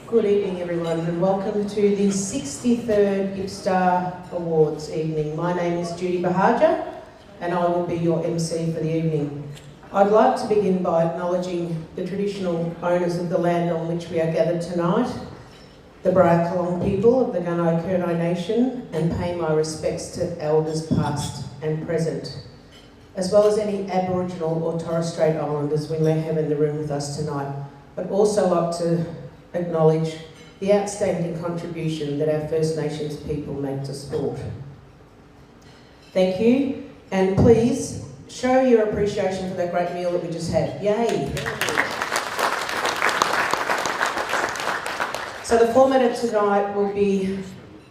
Good evening everyone and welcome to the 63rd Gippstar Awards evening. My name is Judy Bahaja and I will be your MC for the evening. I'd like to begin by acknowledging the traditional owners of the land on which we are gathered tonight, the Brayakalong people of the Gunai-Kurnai Nation, and pay my respects to elders past and present, as well as any Aboriginal or Torres Strait Islanders we may have in the room with us tonight. I'd also like to acknowledge the outstanding contribution that our First Nations people make to sport. Thank you, and please show your appreciation for that great meal that we just had. Yay! So the format of tonight will be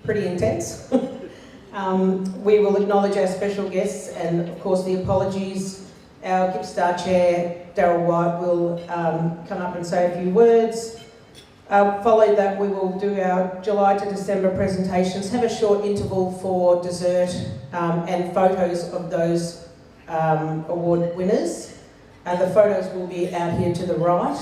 pretty intense. We will acknowledge our special guests and of course the apologies. Our Gippstar Chair, Darryl White, will come up and say a few words. Following that, we will do our July to December presentations, have a short interval for dessert and photos of those award winners. The photos will be out here to the right.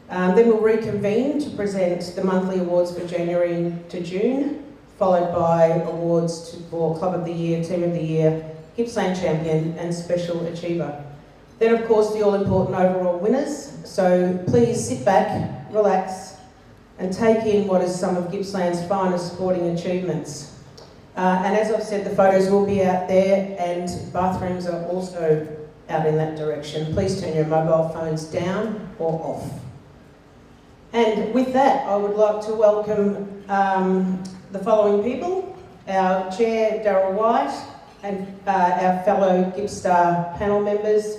Then we'll reconvene to present the monthly awards for January to June, followed by awards for Club of the Year, Team of the Year, Gippsland Champion and Special Achiever. Then of course the all-important overall winners. So please sit back, relax, and take in what is some of Gippsland's finest sporting achievements. And as I've said, the photos will be out there and bathrooms are also out in that direction. Please turn your mobile phones down or off. And with that, I would like to welcome the following people: our Chair, Darryl White, and our fellow Gippstar panel members,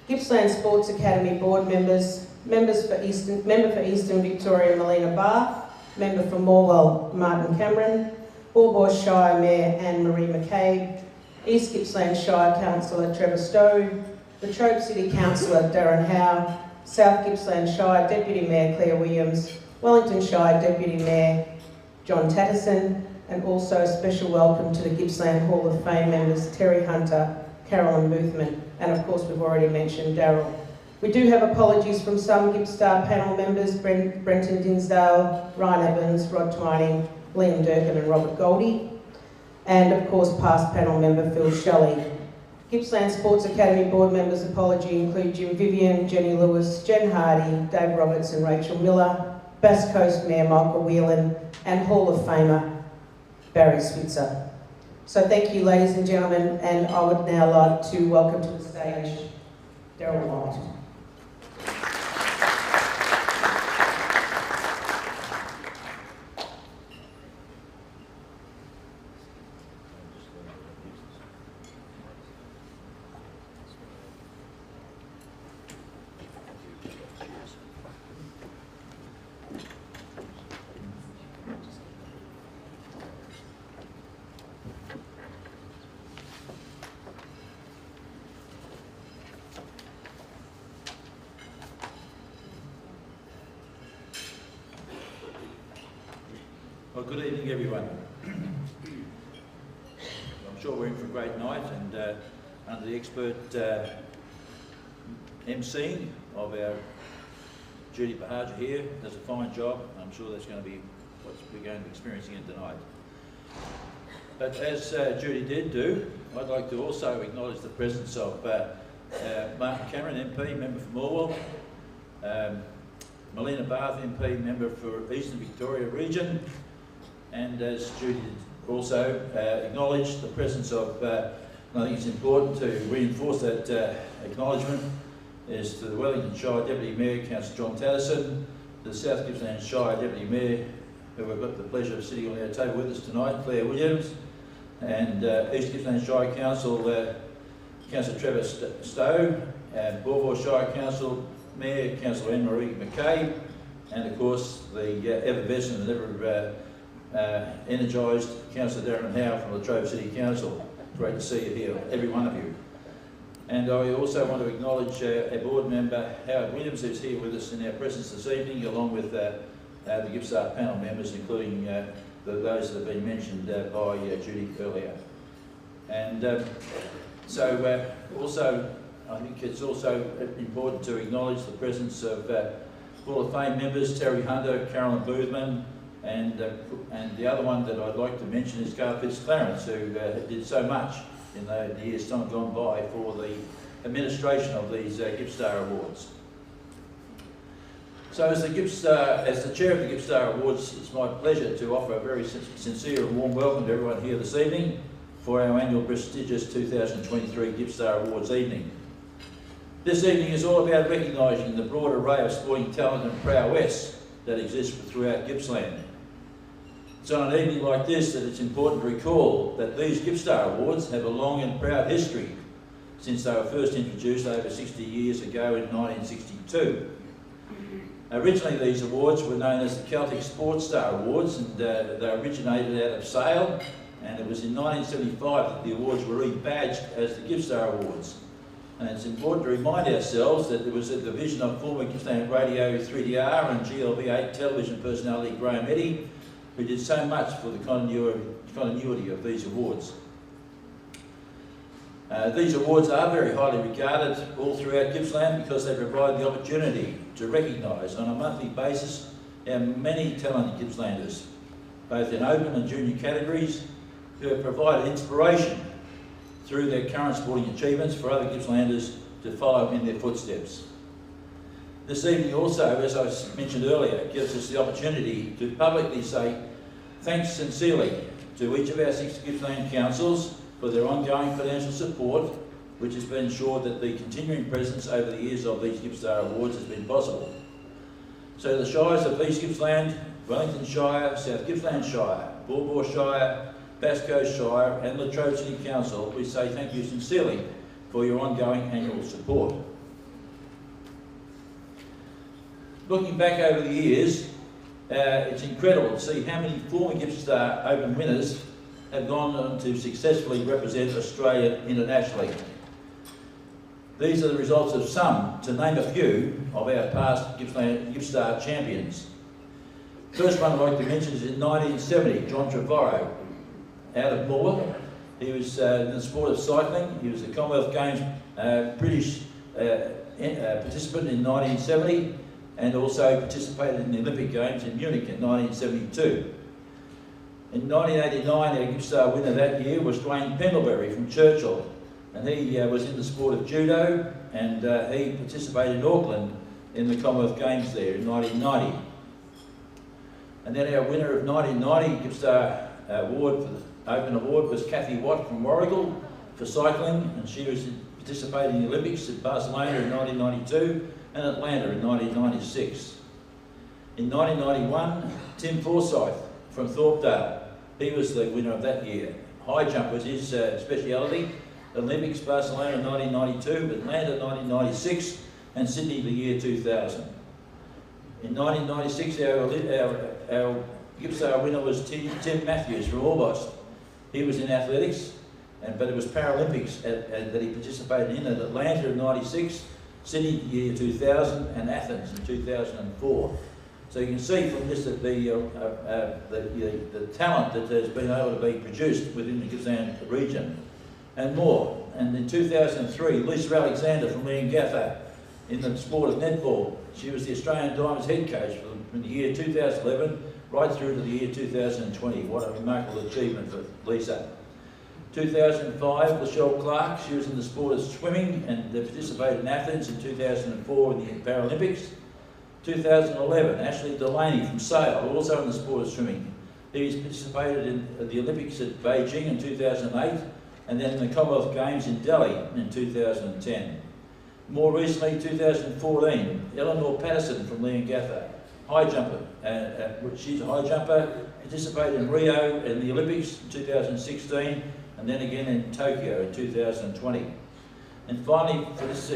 Gippsland Sports Academy board members, member for Eastern Victoria, Melina Barth, member for Morwell, Martin Cameron, Orbost Shire Mayor Anne-Marie McCabe, East Gippsland Shire Councillor Trevor Stowe, the Trobe City Councillor Darren Howe, South Gippsland Shire Deputy Mayor Claire Williams, Wellington Shire Deputy Mayor John Tatterson, and also a special welcome to the Gippsland Hall of Fame members Terry Hunter, Carolyn Boothman, and of course we've already mentioned Darryl. We do have apologies from some Gippstar panel members: Brenton Dinsdale, Ryan Evans, Rod Twining, Liam Durkin and Robert Goldie, and of course past panel member Phil Shelley. Gippsland Sports Academy board members' apology include Jim Vivian, Jenny Lewis, Jen Hardy, Dave Roberts and Rachel Miller, Bass Coast Mayor Michael Whelan, and Hall of Famer Barry Switzer. So thank you ladies and gentlemen, and I would now like to welcome to the stage Darryl White. Well, good evening everyone. I'm sure we're in for a great night, and under the expert emceeing of our Judy Bahaja here, does a fine job. I'm sure that's going to be what we're going to be experiencing in tonight. But as Judy did do, I'd like to also acknowledge the presence of Martin Cameron, MP, member for Morwell, Melina Barth, MP, member for Eastern Victoria Region, and as Judy also acknowledged the presence of, I think it's important to reinforce that acknowledgement, is to the Wellington Shire Deputy Mayor, Councillor John Tatterson, the South Gippsland Shire Deputy Mayor, who we've got the pleasure of sitting on our table with us tonight, Claire Williams, and East Gippsland Shire Council, Councillor Trevor Stowe, and Orbost Shire Council Mayor, Councillor Anne-Marie McCabe, and of course the effervescent and ever energised Councillor Darren Howe from the Trobe City Council. Great to see you here, every one of you. And I also want to acknowledge our board member Howard Williams, who's here with us in our presence this evening, along with the Gippstar panel members, including those that have been mentioned by Judy earlier. And so also I think it's also important to acknowledge the presence of Hall of Fame members Terry Hunter, Carolyn Boothman, and the other one that I'd like to mention is Garth Fitzclarence, who did so much in the years time gone by for the administration of these Gippstar Awards. So as the chair of the Gippstar Awards, it's my pleasure to offer a very sincere and warm welcome to everyone here this evening for our annual prestigious 2023 Gippstar Awards evening. This evening is all about recognising the broad array of sporting talent and prowess that exists throughout Gippsland. It's on an evening like this that it's important to recall that these Gippstar Awards have a long and proud history since they were first introduced over 60 years ago in 1962. Originally these awards were known as the Celtic Sports Star Awards, and they originated out of Sale, and it was in 1975 that the awards were rebadged as the Gippstar Awards. And it's important to remind ourselves that there was a division of former Gippsland Radio 3DR and GLB8 television personality Graham Eddy, who did so much for the continuity of these awards. These awards are very highly regarded all throughout Gippsland because they provide the opportunity to recognise on a monthly basis our many talented Gippslanders, both in open and junior categories, who have provided inspiration through their current sporting achievements for other Gippslanders to follow in their footsteps. This evening also, as I mentioned earlier, gives us the opportunity to publicly say thanks sincerely to each of our 6 Gippsland councils for their ongoing financial support, which has been ensured that the continuing presence over the years of these Gippstar Awards has been possible. So the shires of East Gippsland, Wellington Shire, South Gippsland Shire, Baw Baw Shire, Bass Coast Shire and Latrobe City Council, we say thank you sincerely for your ongoing annual support. Looking back over the years, it's incredible to see how many former Gippstar Open winners have gone on to successfully represent Australia internationally. These are the results of some, to name a few, of our past Gippstar champions. First one I'd like to mention is in 1970, John Trevorrow, out of Morwell. He was in the sport of cycling. He was a Commonwealth Games British participant in 1970 and also participated in the Olympic Games in Munich in 1972. In 1989, our Gippstar winner that year was Dwayne Pendlebury from Churchill, and he was in the sport of judo, and he participated in Auckland in the Commonwealth Games there in 1990. And then our winner of 1990 Gippstar Award for the Open Award was Kathy Watt from Warragul for cycling, and she was participating in the Olympics at Barcelona in 1992 and Atlanta in 1996. In 1991, Tim Forsyth from Thorpedale, he was the winner of that year. High jump was his speciality. Olympics, Barcelona 1992, Atlanta 1996, and Sydney the year 2000. In 1996, our Gippstar winner was Tim Matthews from Orbost. He was in athletics, but it was Paralympics that he participated in at Atlanta in 96, Sydney the year 2000, and Athens in 2004. So you can see from this that the talent that has been able to be produced within the Gippsland region and more. And in 2003, Lisa Alexander from Leongatha in the sport of netball. She was the Australian Diamonds head coach from the year 2011 right through to the year 2020. What a remarkable achievement for Lisa. 2005, Lachelle Clark, she was in the sport of swimming and participated in Athens in 2004 in the Paralympics. 2011, Ashley Delaney from Sale, also in the sport of swimming. He's participated in the Olympics at Beijing in 2008 and then in the Commonwealth Games in Delhi in 2010. More recently, 2014, Eleanor Patterson from Leongatha, high jumper. She's a high jumper, participated in Rio in the Olympics in 2016 and then again in Tokyo in 2020. And finally, for this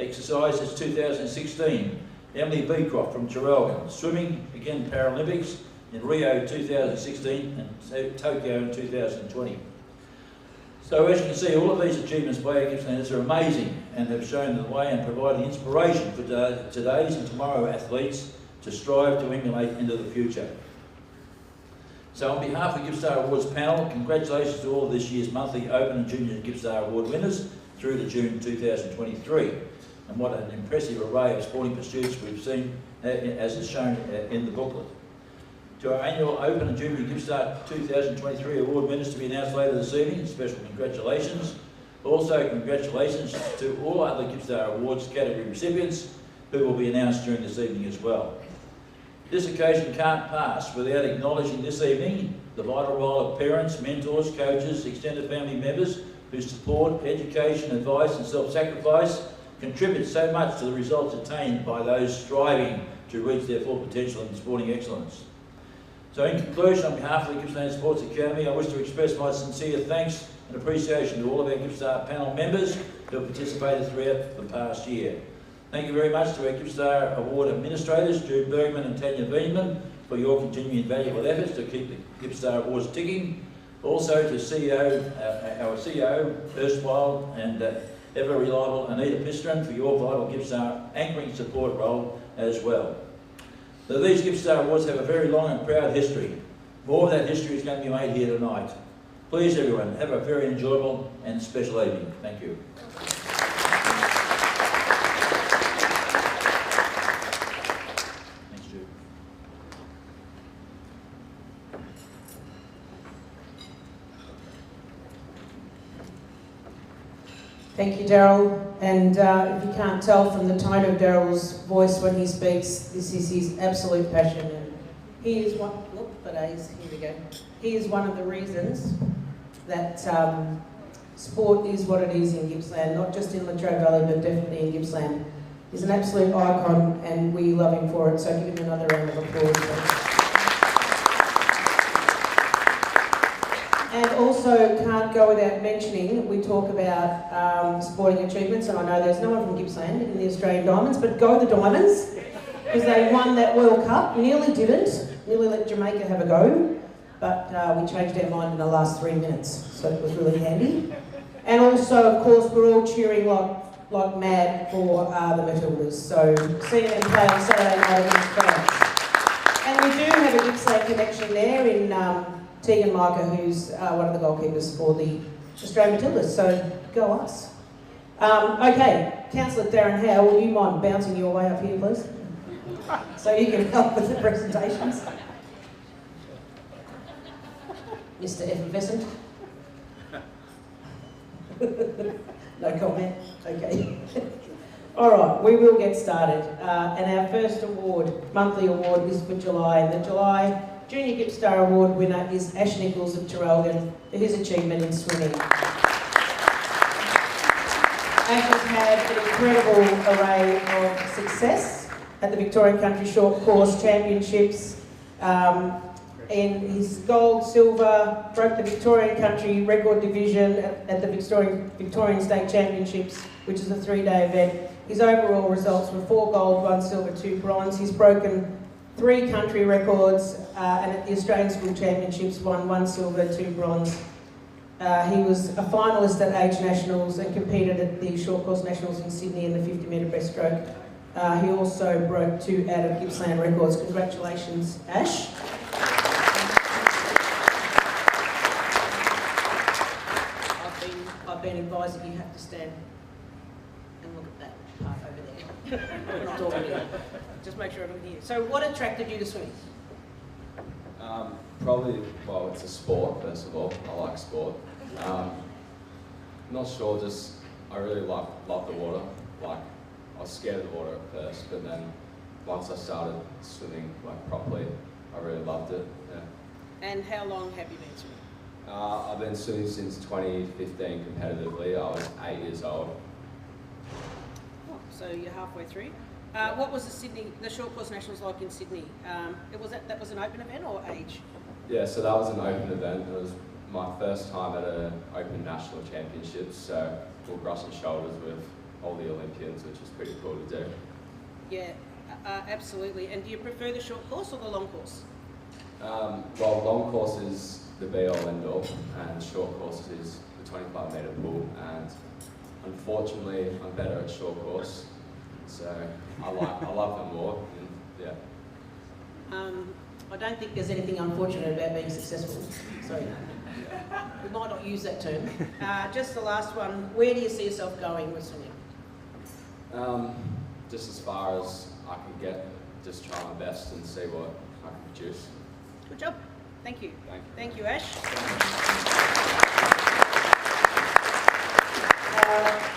exercise is 2016. Emily Beecroft from Traralgon, swimming, again Paralympics, in Rio 2016 and Tokyo in 2020. So as you can see, all of these achievements by our Gippslanders are amazing and have shown the way and provided inspiration for today's and tomorrow athletes to strive to emulate into the future. So on behalf of the Gippstar Awards panel, congratulations to all of this year's monthly Open and Junior Gippstar Award winners through to June 2023. and what an impressive array of sporting pursuits we've seen as is shown in the booklet. To our annual Open and Junior Gippstar 2023 award winners to be announced later this evening, special congratulations. Also congratulations to all other Gippstar Awards category recipients who will be announced during this evening as well. This occasion can't pass without acknowledging this evening the vital role of parents, mentors, coaches, extended family members whose support, education, advice and self-sacrifice contribute so much to the results attained by those striving to reach their full potential in sporting excellence. So in conclusion, on behalf of the Gippsland Sports Academy, I wish to express my sincere thanks and appreciation to all of our Gippstar panel members who have participated throughout the past year. Thank you very much to our Gippstar Award administrators, Jude Bergman and Tanya Veenman, for your continuing valuable efforts to keep the Gippstar Awards ticking. Also to our CEO, erstwhile and ever reliable Anita Pistrin, for your vital Gippstar anchoring support role as well. So these Gippstar Awards have a very long and proud history. More of that history is going to be made here tonight. Please everyone, have a very enjoyable and special evening. Thank you. Thanks, Jude. Thank you, Daryl. And if you can't tell from the tone of Daryl's voice when he speaks, this is his absolute passion. And he is one. Here we go. He is one of the reasons that sport is what it is in Gippsland, not just in Latrobe Valley, but definitely in Gippsland. He's an absolute icon, and we love him for it. So give him another round of applause. And also, can't go without mentioning, we talk about sporting achievements, and I know there's no one from Gippsland in the Australian Diamonds, but go the Diamonds, because they won that World Cup, nearly didn't, nearly let Jamaica have a go, but we changed our mind in the last 3 minutes, so it was really handy. And also, of course, we're all cheering like mad for the Matildas, so seeing them play on Saturday night against France. And we do have a Gippsland connection there in Tegan Marker, who's one of the goalkeepers for the Australian Matildas, so go us. Okay, Councillor Darren Howe, will you mind bouncing your way up here, please? So you can help with the presentations. Mr. Effervescent. No comment? Okay. All right, we will get started. And our first award, monthly award, is for July. And the July Junior Gippstar Award winner is Ash Nichols of Traralgon for his achievement in swimming. Ash has had an incredible array of success at the Victorian Country Short Course Championships. In his gold, silver, broke the Victorian Country Record Division at the Victorian State Championships, which is a 3-day event. His overall results were 4 gold, 1 silver, 2 bronze. He's broken 3 country records, and at the Australian School Championships won 1 silver, 2 bronze. He was a finalist at Age Nationals and competed at the Short Course Nationals in Sydney in the 50-metre breaststroke. He also broke 2 out of Gippsland records. Congratulations, Ash. I've been advised that you have to stand and look at that part over there. We're not talking here. Just make sure I don't hear. So what attracted you to swimming? Probably, well, it's a sport, first of all. I like sport. Not sure, just I really love the water. Like, I was scared of the water at first, but then once I started swimming like properly, I really loved it. Yeah. And how long have you been swimming? I've been swimming since 2015 competitively. I was 8 years old. Oh, so you're halfway through. What was the Short Course Nationals like in Sydney? That was an open event or age? Yeah, so that was an open event. It was my first time at an open national championships, so we're brushing shoulders with all the Olympians, which is pretty cool to do. Yeah, absolutely. And do you prefer the short course or the long course? Well, long course is the be-all end-all, and short course is the 25-metre pool, and unfortunately I'm better at short course, so I love them more, and yeah. I don't think there's anything unfortunate about being successful, so we might not use that term. Just the last one, where do you see yourself going with swimming? Just as far as I can get, just try my best and see what I can produce. Good job. Thank you. Thank Thank you. you, Ash.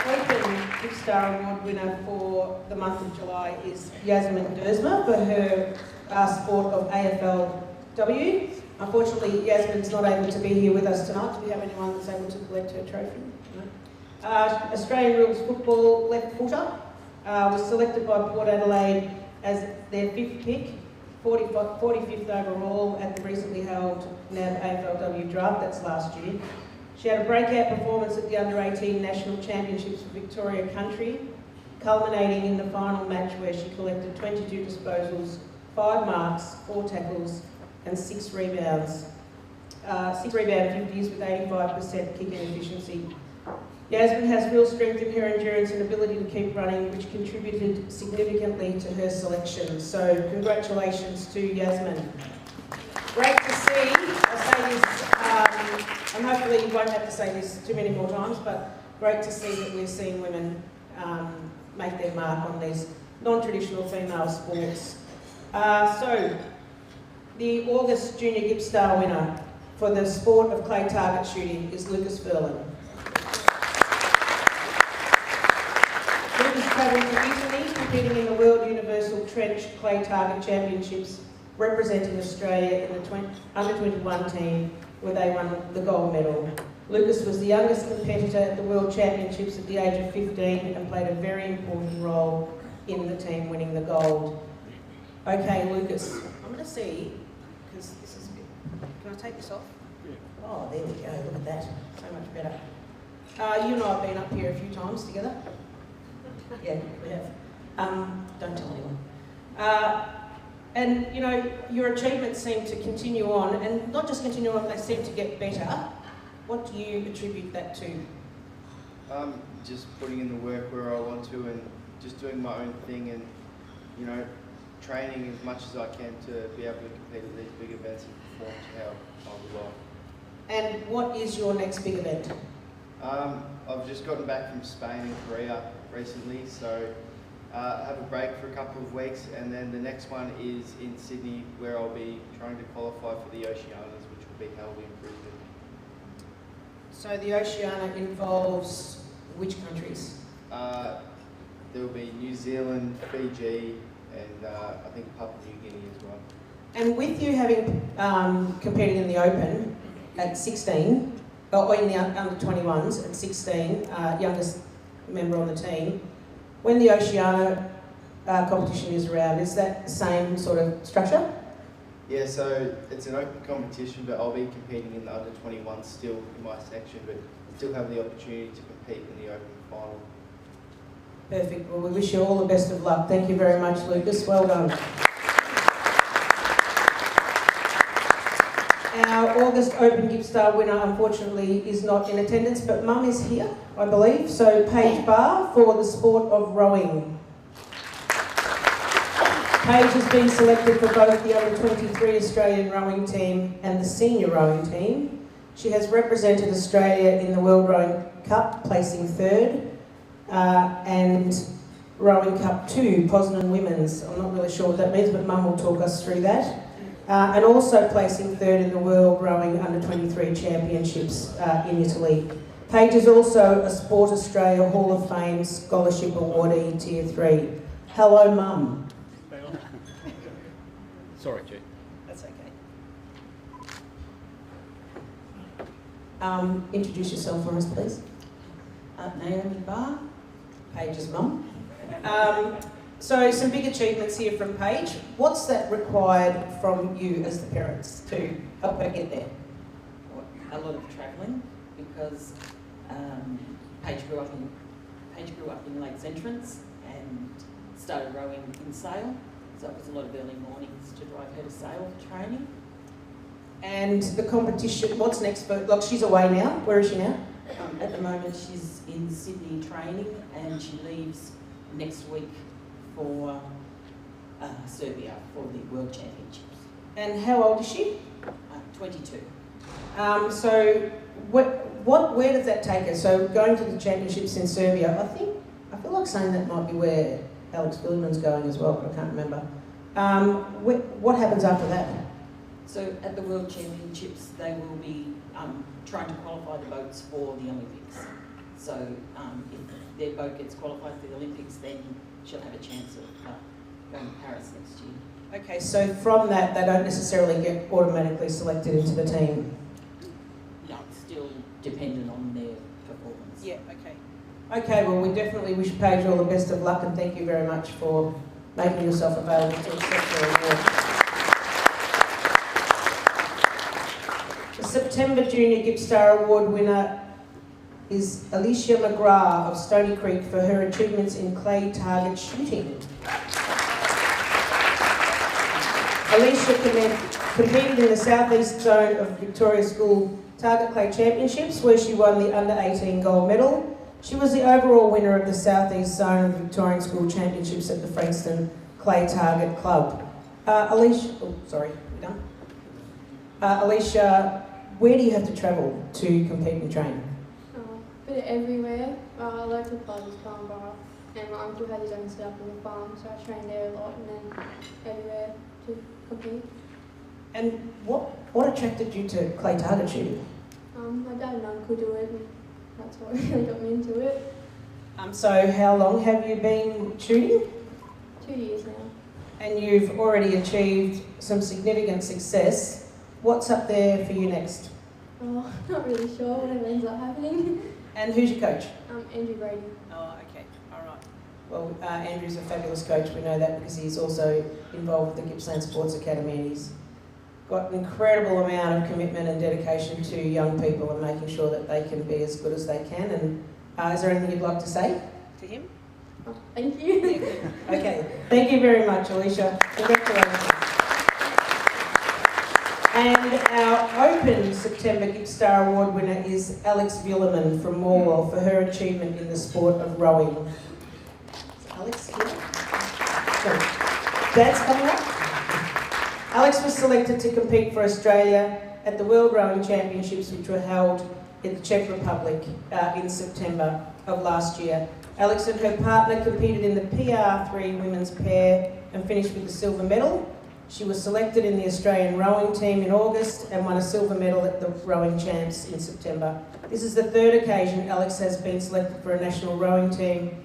Open Gippstar Award winner for the month of July is Yasmin Dersma for her sport of AFLW. Unfortunately, Yasmin's not able to be here with us tonight. Do we have anyone that's able to collect her trophy? No. Australian rules football left footer was selected by Port Adelaide as their 5th pick, 45th overall at the recently held NAB AFLW draft, that's last year. She had a breakout performance at the Under-18 National Championships for Victoria Country, culminating in the final match where she collected 22 disposals, 5 marks, 4 tackles and 6 rebounds. 6 rebound 50s with 85% kicking efficiency. Yasmin has real strength in her endurance and ability to keep running, which contributed significantly to her selection. So congratulations to Yasmin. Great to see, I'll say this, and hopefully you won't have to say this too many more times, but great to see that we're seeing women make their mark on these non-traditional female sports. So, the August Junior Gippstar winner for the sport of clay target shooting is Lucas Verlin. Lucas travelled to Italy, competing in the World Universal Trench Clay Target Championships, representing Australia in the under-21 team, where they won the gold medal. Lucas was the youngest competitor at the World Championships at the age of 15 and played a very important role in the team winning the gold. Okay, Lucas, I'm going to see, because this is a bit... Can I take this off? Yeah. Oh, there we go, look at that. So much better. You and I have been up here a few times together. Yeah, we have. Don't tell anyone. And, you know, your achievements seem to continue on, and not just continue on, they seem to get better. What do you attribute that to? Just putting in the work where I want to and just doing my own thing and, you know, training as much as I can to be able to compete at these big events and perform to how I would like. And what is your next big event? I've just gotten back from Spain and Korea recently, so have a break for a couple of weeks, and then the next one is in Sydney, where I'll be trying to qualify for the Oceanas, which will be held in Brisbane. So the Oceania involves which countries? There will be New Zealand, Fiji, and I think Papua New Guinea as well. And with you having competed in the Open at 16, or in the under-21s at 16, youngest member on the team, when the Oceania competition is around, is that the same sort of structure? Yeah, so it's an open competition, but I'll be competing in the under-21 still in my section, but still have the opportunity to compete in the Open final. Perfect. Well, we wish you all the best of luck. Thank you very much, Lucas. Well done. Our August Open Gippstar winner, unfortunately, is not in attendance, but Mum is here, I believe. So, Paige Barr for the sport of rowing. Paige has been selected for both the under-23 Australian rowing team and the senior rowing team. She has represented Australia in the World Rowing Cup, placing 3rd, and Rowing Cup 2, Poznan Women's. I'm not really sure what that means, but Mum will talk us through that. And also placing 3rd in the World Rowing Under-23 Championships in Italy. Paige is also a Sport Australia Hall of Fame Scholarship Awardee, Tier 3. Hello, Mum. Sorry, Jay. That's okay. Introduce yourself for us, please. Naomi Barr, Paige's mum. So some big achievements here from Paige. What's that required from you as the parents to help her get there? A lot of travelling, because Paige grew up in Lakes Entrance and started rowing in Sale, so it was a lot of early mornings to drive her to Sale for training. And the competition, what's next for, like she's away now, where is she now? At the moment she's in Sydney training, and she leaves next week for Serbia for the World Championships. And how old is she? 22. So where does that take her? So going to the championships in Serbia, I feel like saying that might be where Alex Williman's going as well, but I can't remember. What happens after that? So at the World Championships, they will be trying to qualify the boats for the Olympics. So if their boat gets qualified for the Olympics, then she'll have a chance of going to Paris next year. Okay, so from that, they don't necessarily get automatically selected into the team? No, it's still dependent on their performance. Yeah, okay. Okay, well, we definitely wish Paige all the best of luck, and thank you very much for making yourself available to accept the award. The September Junior Gippstar Award winner is Alicia McGrath of Stony Creek for her achievements in clay target shooting. Alicia competed in the southeast zone of Victoria School Target Clay Championships, where she won the under-18 gold medal. She was the overall winner of the southeast zone of Victorian School Championships at the Frankston Clay Target Club. Alicia, Alicia, where do you have to travel to compete and train? Bit everywhere. I like to play with Farnborough, and my uncle had his own set up on the farm, so I trained there a lot, and then everywhere to compete. And what attracted you to clay target shooting? My dad and uncle do it, and that's what really got me into it. So how long have you been shooting? 2 years now. And you've already achieved some significant success. What's up there for you next? Oh, not really sure whatever ends up happening. And who's your coach? Andrew Brady. Oh, okay, all right. Well, Andrew's a fabulous coach. We know that because he's also involved with the Gippsland Sports Academy, and he's got an incredible amount of commitment and dedication to young people and making sure that they can be as good as they can. And is there anything you'd like to say to him? Oh, thank you. Okay, thank you very much, Alicia. Congratulations. And our open September Gippstar Award winner is Alex Williman from Morwell for her achievement in the sport of rowing. Is Alex here? Sorry. Dad's coming up. Alex was selected to compete for Australia at the World Rowing Championships, which were held in the Czech Republic in September of last year. Alex and her partner competed in the PR3 women's pair and finished with the silver medal. She was selected in the Australian rowing team in August and won a silver medal at the rowing champs in September. This is the third occasion Alex has been selected for a national rowing team,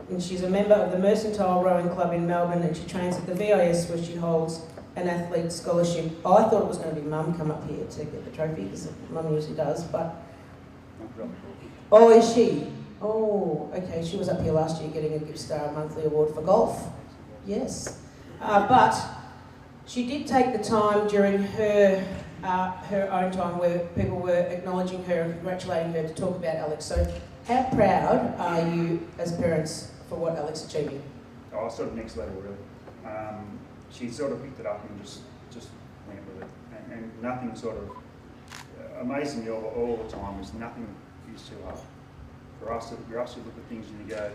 and she's a member of the Mercantile Rowing Club in Melbourne, and she trains at the VIS, where she holds an athlete scholarship. Oh, I thought it was going to be Mum come up here to get the trophy, because Mum usually does, but... Oh, is she? Oh, okay, she was up here last year getting a Gippstar Monthly Award for golf. Yes. But she did take the time during her own time where people were acknowledging her and congratulating her to talk about Alex. So how proud are you as parents for what Alex is achieving? Oh, sort of next level, really. She sort of picked it up and just went with it. And nothing sort of, amazing me all the time is nothing is too hard. For us to look at things and you go,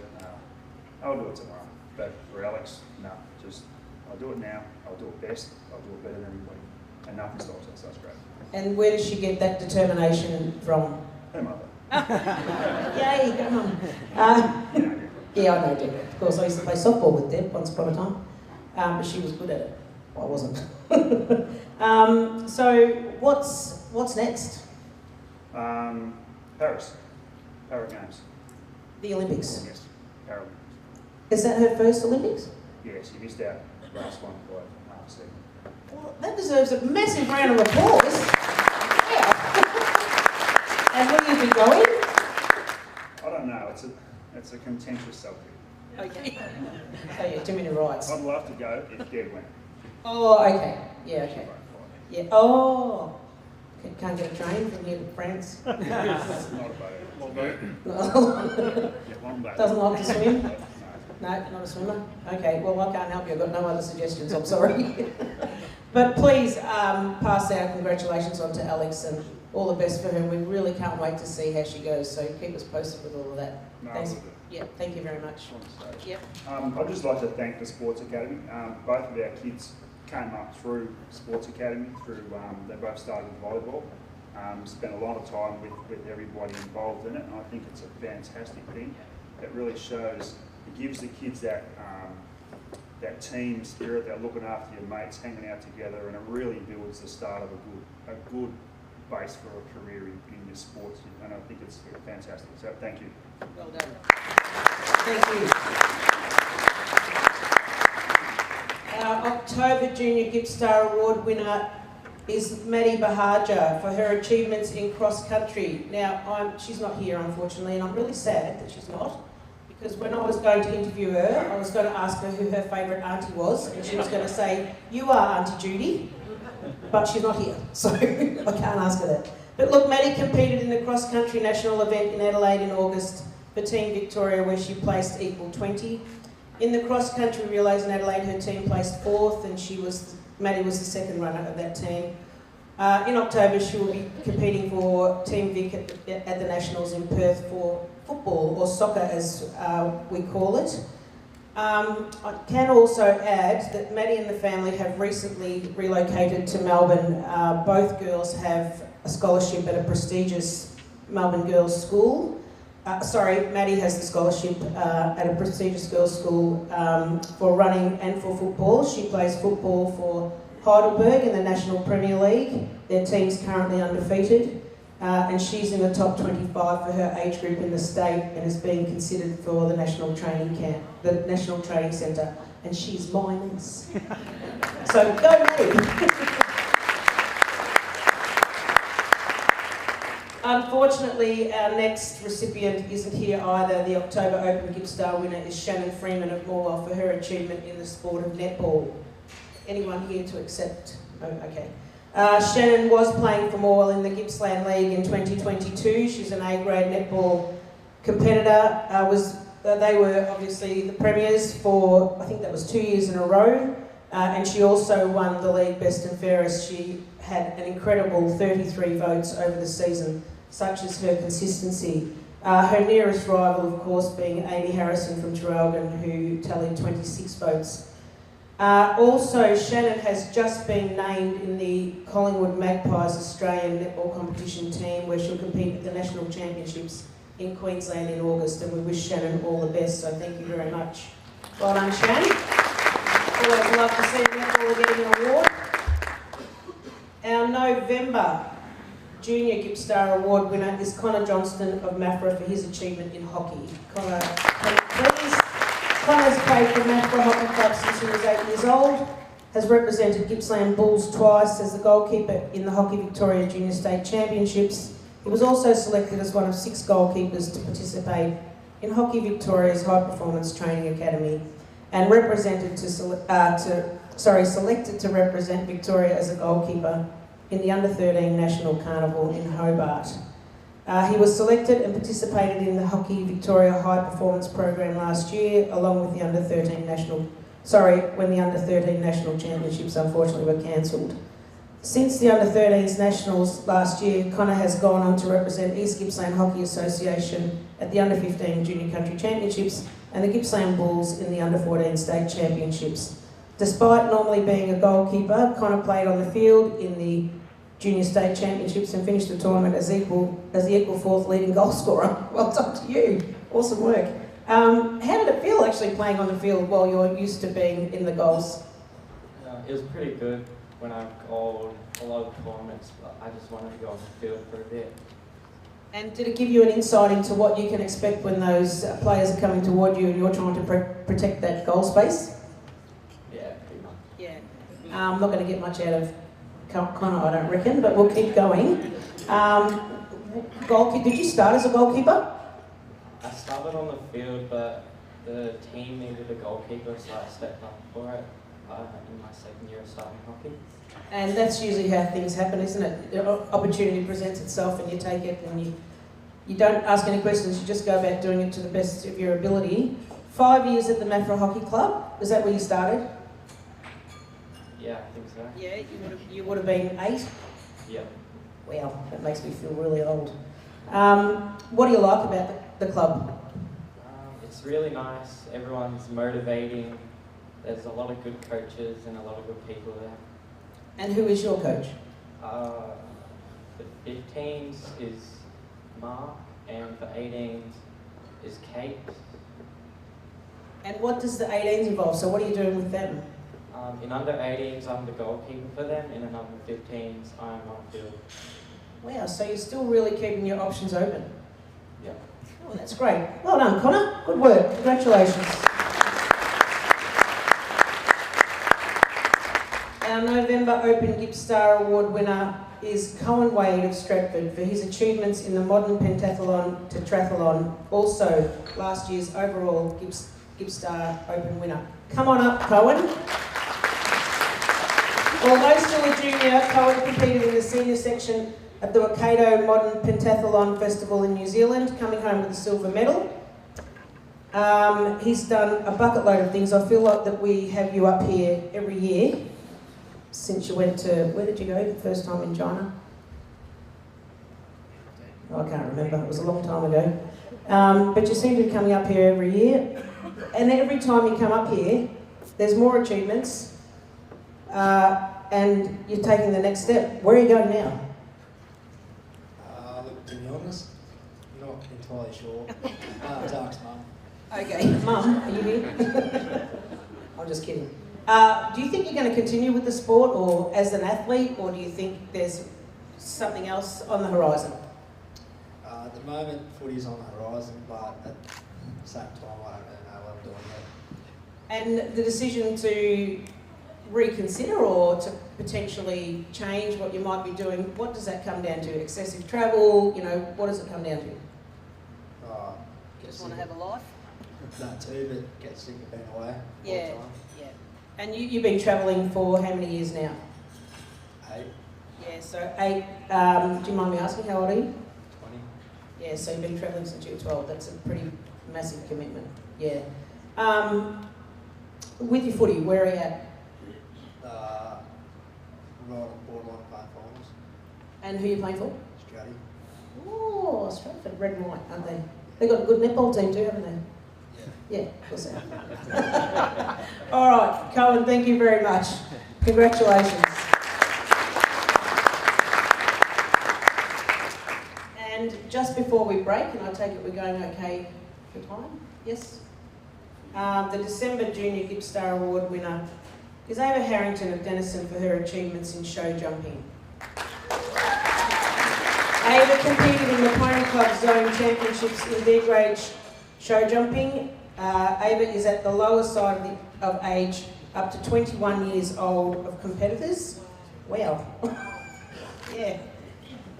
I'll do it tomorrow. But for Alex, no, just I'll do it now, I'll do it best, I'll do it better than anybody. And nothing stops us, that's great. And where does she get that determination from? Her mother. Yay, come on. Yeah, I know Deb. Of course, I used to play softball with Deb once upon a time, but she was good at it. I wasn't. So, what's next? Paris. Para Games. The Olympics. Yes, Para Games. Is that her first Olympics? Yeah, she missed out last one by half a second. Well, that deserves a massive round of applause. Yeah. And will you be going? I don't know. It's a contentious subject. Okay. So yeah, too many rights. I'd love to go if Deb went. Oh, okay. Yeah, okay. Yeah. Oh. Can't get a train from here to France. Not a boat. Long boat. Yeah, long boat. Doesn't like to swim? No. No, not a swimmer? Okay, well I can't help you, I've got no other suggestions, I'm sorry. But please pass our congratulations on to Alex and all the best for her. We really can't wait to see how she goes, so keep us posted with all of that. No, Thanks. I will do. Yeah, thank you very much. Yep. I'd just like to thank the Sports Academy. Both of our kids came up through Sports Academy, they both started volleyball. Spent a lot of time with everybody involved in it, and I think it's a fantastic thing. It really shows It gives the kids that that team spirit, that looking after your mates, hanging out together, and it really builds the start of a good base for a career in your sports. And I think it's fantastic. So thank you. Well done. Thank you. Our October Junior Gippstar Award winner is Maddie Bahaja for her achievements in cross country. Now, she's not here, unfortunately, and I'm really sad that she's not, because when I was going to interview her, I was going to ask her who her favourite auntie was, and she was going to say, "You are Auntie Judy," but she's not here, so I can't ask her that. But look, Maddie competed in the cross country national event in Adelaide in August for Team Victoria, where she placed equal 20. In the cross country relays in Adelaide, her team placed 4th, and Maddie was the second runner of that team. In October, she will be competing for Team Vic at the Nationals in Perth for football, or soccer as we call it. I can also add that Maddie and the family have recently relocated to Melbourne. Both girls have a scholarship at a prestigious Melbourne girls' school. Maddie has the scholarship at a prestigious girls' school for running and for football. She plays football for Heidelberg in the National Premier League. Their team's currently undefeated, and she's in the top 25 for her age group in the state and is being considered for the National Training Camp, the National Training Centre, and she's minus. So go Maddie! Unfortunately, our next recipient isn't here either. The October Open Gippstar winner is Shannon Freeman of Morwell for her achievement in the sport of netball. Anyone here to accept? Oh, okay. Shannon was playing for Morwell in the Gippsland League in 2022. She's an A-grade netball competitor. They were obviously the premiers for, I think that was 2 years in a row. And she also won the league best and fairest. She had an incredible 33 votes over the season, such as her consistency. Her nearest rival, of course, being Amy Harrison from Traralgon, who tallied 26 votes. Also, Shannon has just been named in the Collingwood Magpies Australian netball competition team, where she'll compete at the National Championships in Queensland in August, and we wish Shannon all the best, so thank you very much. Well done, Shannon. Always love to see netball getting an award. Our November Junior Gippstar Award winner is Connor Johnston of Maffra for his achievement in hockey. Connor, please. Connor's played for Maffra Hockey Club since he was 8 years old, has represented Gippsland Bulls twice as the goalkeeper in the Hockey Victoria Junior State Championships. He was also selected as one of 6 goalkeepers to participate in Hockey Victoria's High Performance Training Academy, and selected to represent Victoria as a goalkeeper in the Under-13 National Carnival in Hobart. He was selected and participated in the Hockey Victoria High Performance Program last year, along with the Under-13 when the Under-13 National Championships unfortunately were cancelled. Since the Under-13s Nationals last year, Connor has gone on to represent East Gippsland Hockey Association at the Under-15 Junior Country Championships and the Gippsland Bulls in the Under-14 State Championships. Despite normally being a goalkeeper, Connor played on the field in the Junior State Championships and finished the tournament as the equal 4th leading goal scorer. Well done to you. Awesome work. How did it feel actually playing on the field while you're used to being in the goals? It was pretty good when I called a lot of tournaments, but I just wanted to go on the field for a bit. And did it give you an insight into what you can expect when those players are coming toward you and you're trying to protect that goal space? Yeah, pretty much. Yeah. I'm not going to get much out of Connor, I don't reckon, but we'll keep going. Did you start as a goalkeeper? I started on the field, but the team needed a goalkeeper, so I stepped up for it in my second year of starting hockey. And that's usually how things happen, isn't it? The opportunity presents itself and you take it, and you don't ask any questions, you just go about doing it to the best of your ability. 5 years at the Maffra Hockey Club, was that where you started? Yeah, I think so. Yeah, you would have been 8? Yeah. Wow, that makes me feel really old. What do you like about the club? It's really nice, everyone's motivating, there's a lot of good coaches and a lot of good people there. And who is your coach? For 15s is Mark, and for 18s is Kate. And what does the 18s involve? So what are you doing with them? In under 18s, I'm the goalkeeper for them, and in under 15s, I'm on field. Wow, so you're still really keeping your options open. Yeah. Oh, that's great. Well done, Connor. Good work. Congratulations. Our November Open Gippstar Award winner is Cohen Wade of Stratford for his achievements in the modern pentathlon to triathlon, also last year's overall Gippstar Open winner. Come on up, Cohen. Although still a junior, Cohen competed in the senior section at the Waikato Modern Pentathlon Festival in New Zealand, coming home with a silver medal. He's done a bucket load of things. I feel like that we have you up here every year since you went to, where did you go the first time in China? Oh, I can't remember, it was a long time ago. But you seem to be coming up here every year. And every time you come up here, there's more achievements. And you're taking the next step. Where are you going now? Look, to be honest, not entirely sure. Dark's mum. Okay, Mum, are you here? I'm just kidding. Do you think you're going to continue with the sport or as an athlete, or do you think there's something else on the horizon? At the moment, footy's on the horizon, but at the same time, I don't really know what I'm doing yet. And the decision to reconsider or to potentially change what you might be doing, what does that come down to? Excessive travel, you know, what does it come down to? Just want to have a life? That too, but get sick of being away Yeah. all the time. Yeah. And you've been travelling for how many years now? 8, Yeah, so 8. Do you mind me asking, how old are you? 20. Yeah, so you've been travelling since you were 12. That's a pretty massive commitment. Yeah. With your footy, where are you at? Right on borderline playing finals. And who are you playing for? Strutty. Oh, Stratford, red and white, aren't they? They've got a good netball team too, haven't they? Yeah. Yeah, of course they have. All right, Cohen, thank you very much. Congratulations. And just before we break, and I take it we're going okay for time? Yes? The December Junior Gippstar Award winner is Ava Harrington of Denison for her achievements in show jumping. Ava competed in the Pony Club Zone Championships in B-grade show jumping. Ava is at the lower side of age, up to 21 years old, of competitors. Wow. Yeah.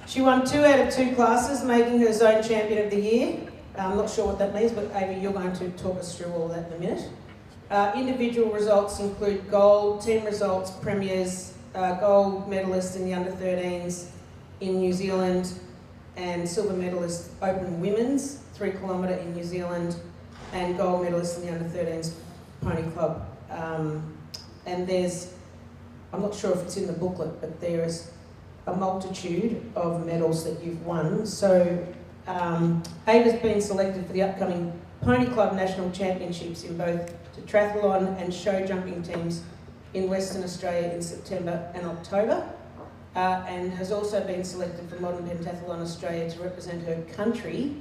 She won 2 out of 2 classes, making her Zone Champion of the Year. I'm not sure what that means, but Ava, you're going to talk us through all that in a minute. Individual results include gold, team results, premiers, gold medalist in the under-13s in New Zealand, and silver medalist Open Women's 3 kilometre in New Zealand, and gold medalist in the under-13s Pony Club. And there's, I'm not sure if it's in the booklet, but there is a multitude of medals that you've won. So Ava's been selected for the upcoming Pony Club National Championships in both the triathlon and show jumping teams in Western Australia in September and October, and has also been selected for Modern Pentathlon Australia to represent her country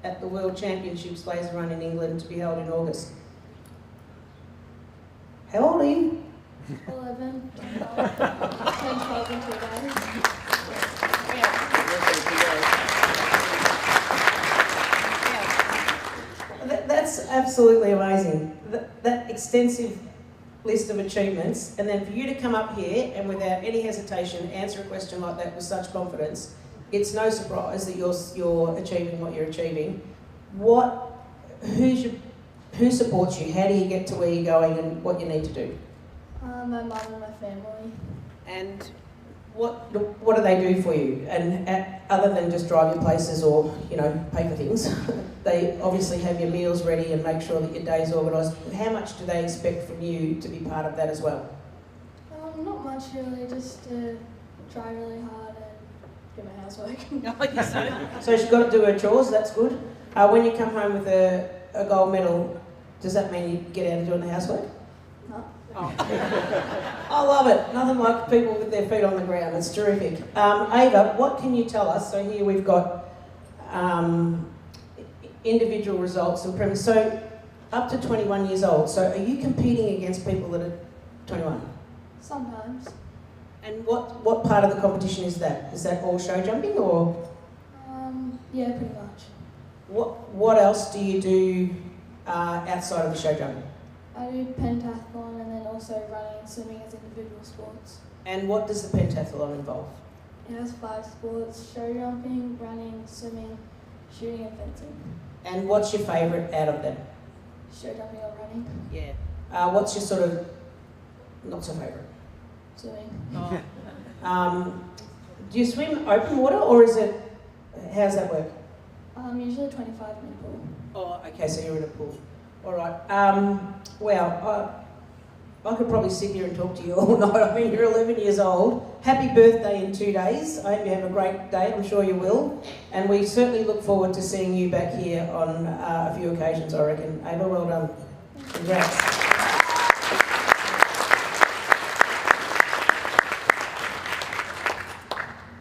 at the World Championships Laser Run in England to be held in August. How old are you? 11. 10, 12 in 2 days. That's absolutely amazing. That extensive list of achievements, and then for you to come up here and without any hesitation answer a question like that with such confidence, it's no surprise that you're achieving what you're achieving. Who supports you? How do you get to where you're going and what you need to do? My mum and my family. And what do they do for you? And other than just drive you places or, you know, pay for things, they obviously have your meals ready and make sure that your day's organised. How much do they expect from you to be part of that as well? Not much really, just to try really hard and do my housework. So she's got to do her chores, that's good. When you come home with a gold medal, does that mean you get out and doing the housework? No. Oh. I love it. Nothing like people with their feet on the ground. It's terrific. Ava, what can you tell us? So here we've got individual results and premiers. So Up to 21 years old. So are you competing against people that are 21? Sometimes. And what part of the competition is that? Is that all show jumping or Yeah, pretty much. what else do you do outside of the show jumping? I do pentathlon and then also running and swimming as individual sports. And what does the pentathlon involve? It has 5 sports: show jumping, running, swimming, shooting and fencing. And what's your favourite out of them? Show jumping or running. Yeah. What's your sort of not so favourite? Swimming. Do you swim open water or is it, how's that work? Usually a 25-minute pool. Oh, okay, so you're in a pool. All right. Well, I could probably sit here and talk to you all night. I mean, you're 11 years old. Happy birthday in 2 days. I hope you have a great day. I'm sure you will. And we certainly look forward to seeing you back here on a few occasions, I reckon. Ava, well done. Congrats.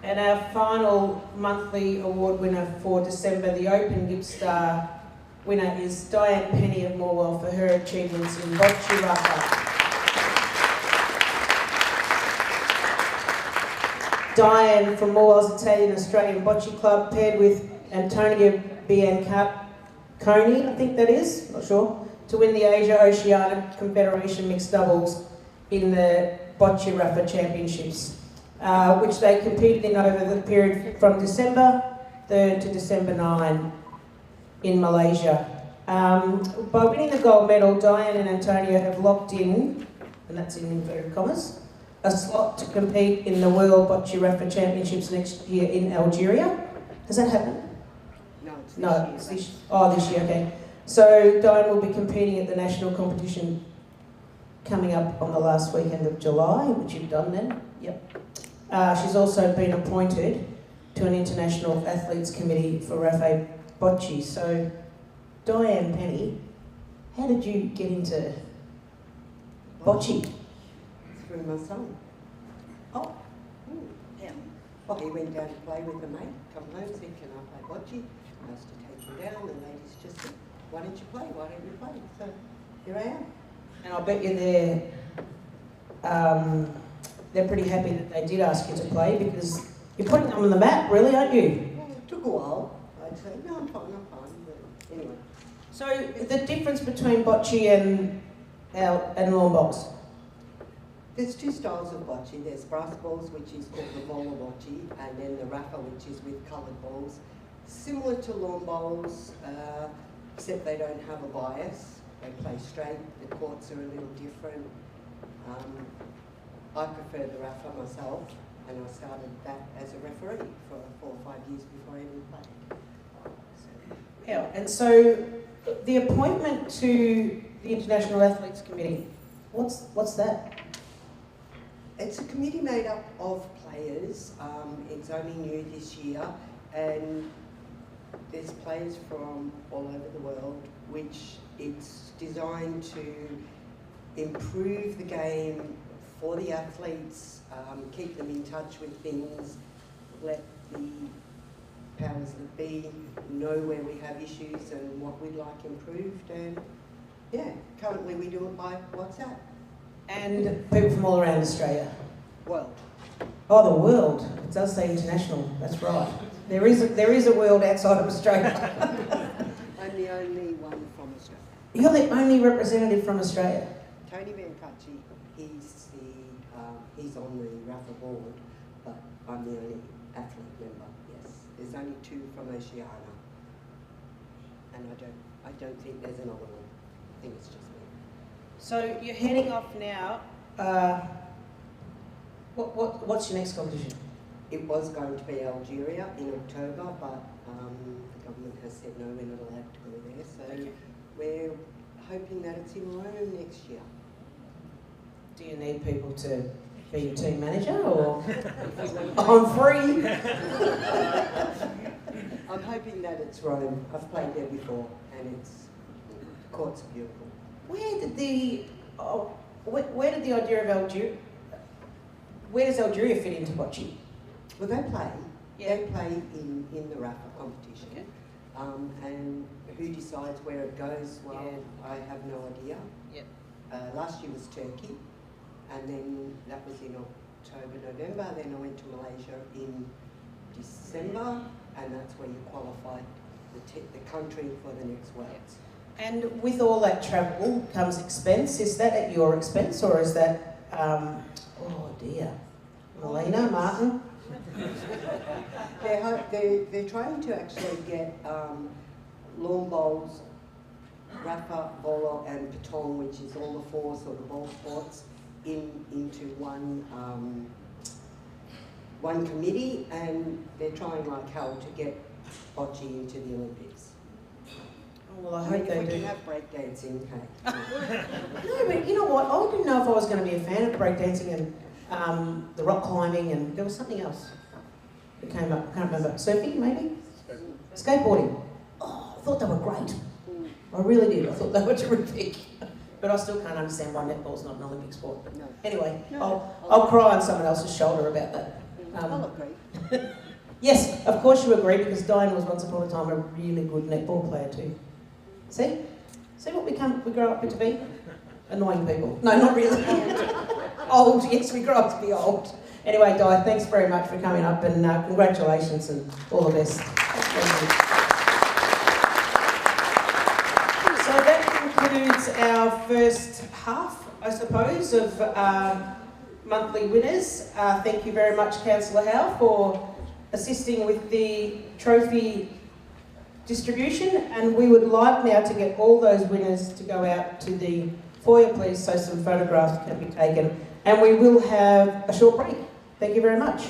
And our final monthly award winner for December, the Open Gippstar winner, is Diane Penny of Morwell for her achievements in bocce rafa. Diane from Morwell's Italian-Australian Bocce Club, paired with Antonia Bianconi, I think that is, not sure, to win the Asia-Oceania Confederation Mixed Doubles in the Bocce Rafa Championships, which they competed in over the period from December 3rd to December 9 in Malaysia. By winning the gold medal, Diane and Antonia have locked in, and that's in inverted commas, a slot to compete in the World Bocce Rafa Championships next year in Algeria. Has that happened? No, it's this year. This year, okay. So Diane will be competing at the national competition coming up on the last weekend of July, which you've done then. Yep. She's also been appointed to an international athletes committee for Rafa Bocce. So, Diane Penny, how did you get into bocce? through my son. Oh. Yeah. Well, he went down to play with a mate, come home, said, can I play bocce? I used to take him down, the ladies just said, why don't you play? Why don't you play? So, here I am. And I bet you they're pretty happy that they did ask you to play because you're putting them on the map, really, aren't you? Well, it took a while. I'd say, no, I'm fine. But anyway. So the difference between bocce and lawn bowls? There's 2 styles of bocce. There's brass balls, which is called the roller bocce, and then the rafa, which is with coloured balls. Similar to lawn bowls, except they don't have a bias. They play straight. The courts are a little different. I prefer the rafa myself, and I started that as a referee for 4 or 5 years before I even played. Yeah, and so the appointment to the International Athletes Committee, what's that? It's a committee made up of players. It's only new this year, and there's players from all over the world, which it's designed to improve the game for the athletes, keep them in touch with things, let the powers that be know where we have issues and what we'd like improved. And yeah, currently we do it by WhatsApp. And people from all around Australia? World. Oh, the world. It does say international, that's right. There is a world outside of Australia. I'm the only one from Australia. You're the only representative from Australia? Tony Bianconi, he's on the Rafa board, but I'm the only athlete member, yes. There's only 2 from Oceania, and I don't think there's another one. I think it's just me. So you're heading off now. What's your next competition? It was going to be Algeria in October, but the government has said no, we're not allowed to go there. So we're hoping that it's in Rome next year. Do you need people to be your team manager, or I'm free? I'm hoping that it's Rome. I've played there before, and the courts are beautiful. Where did the idea of Algeria? Where does Algeria fit into bocce? Well, they play. Yeah. They play in the Rafa competition. Okay. And who decides where it goes? Well, I have no idea. Yep. Last year was Turkey, and then that was in October, November. Then I went to Malaysia in December, and that's where you qualify the country for the next Worlds. And with all that travel comes expense. Is that at your expense, or is that, oh dear, Melina, Martin? They're trying to actually get lawn bowls, rafa, bolo and patong, which is all the four sort of ball sports, into one committee, and they're trying like hell to get bocce into the Olympics. Well, I I hope mean, if they we do. can have breakdancing, hey. No, but you know what? I didn't know if I was going to be a fan of breakdancing and the rock climbing, and there was something else that came up. I can't remember. Surfing, maybe? Skateboarding. Oh, I thought they were great. I really did. I thought they were terrific. But I still can't understand why netball's not an Olympic sport. But No. anyway, No. I'll cry on someone else's shoulder about that. I'll agree. Yes, of course you agree, because Diane was once upon a time a really good netball player too. See? See what we grow up to be? Annoying people. No, not really. Old, yes, we grow up to be old. Anyway, Di, thanks very much for coming up, and congratulations and all the best. Thank you. So that concludes our first half, I suppose, of monthly winners. Thank you very much, Councillor Howe, for assisting with the trophy distribution, and we would like now to get all those winners to go out to the foyer, please, so some photographs can be taken, and we will have a short break. Thank you very much.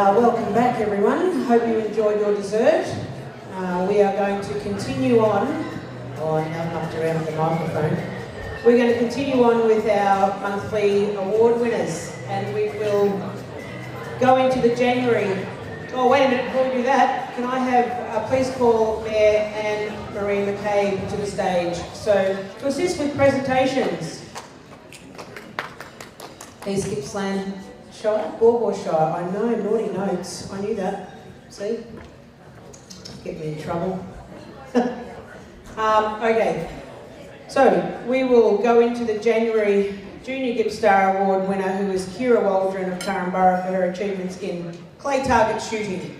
Welcome back, everyone. Hope you enjoyed your dessert. We are going to continue on. Oh, I now knocked around the microphone. We're going to continue on with our monthly award winners, and we will go into the January. Oh, wait a minute, before we do that, can I have, please call Mayor Anne Marie McCabe to the stage. So, to assist with presentations, East Gippsland Shire, Morwell Shire. I know, naughty notes. I knew that. See? Get me in trouble. Okay. So, we will go into the January Junior Gippstar Award winner, who is Kira Waldron of Turramburra, for her achievements in clay target shooting.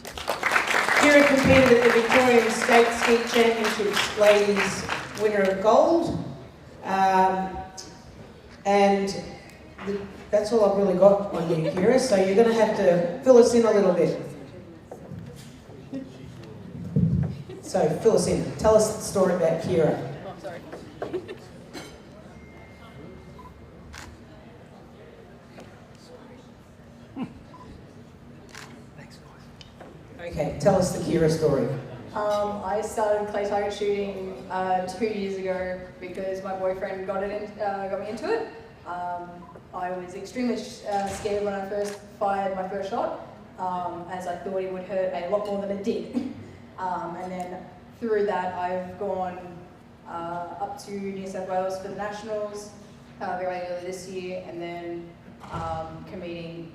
Kira competed at the Victorian State Ski Championships ladies, winner of gold. That's all I've really got on you, Kira, so you're going to have to fill us in a little bit. So, fill us in. Tell us the story about Kira. Oh, sorry. Okay, tell us the Kira story. I started clay target shooting 2 years ago because my boyfriend got me into it. I was extremely scared when I first fired my first shot, as I thought it would hurt a lot more than it did. And then through that, I've gone up to New South Wales for the Nationals very early this year, and then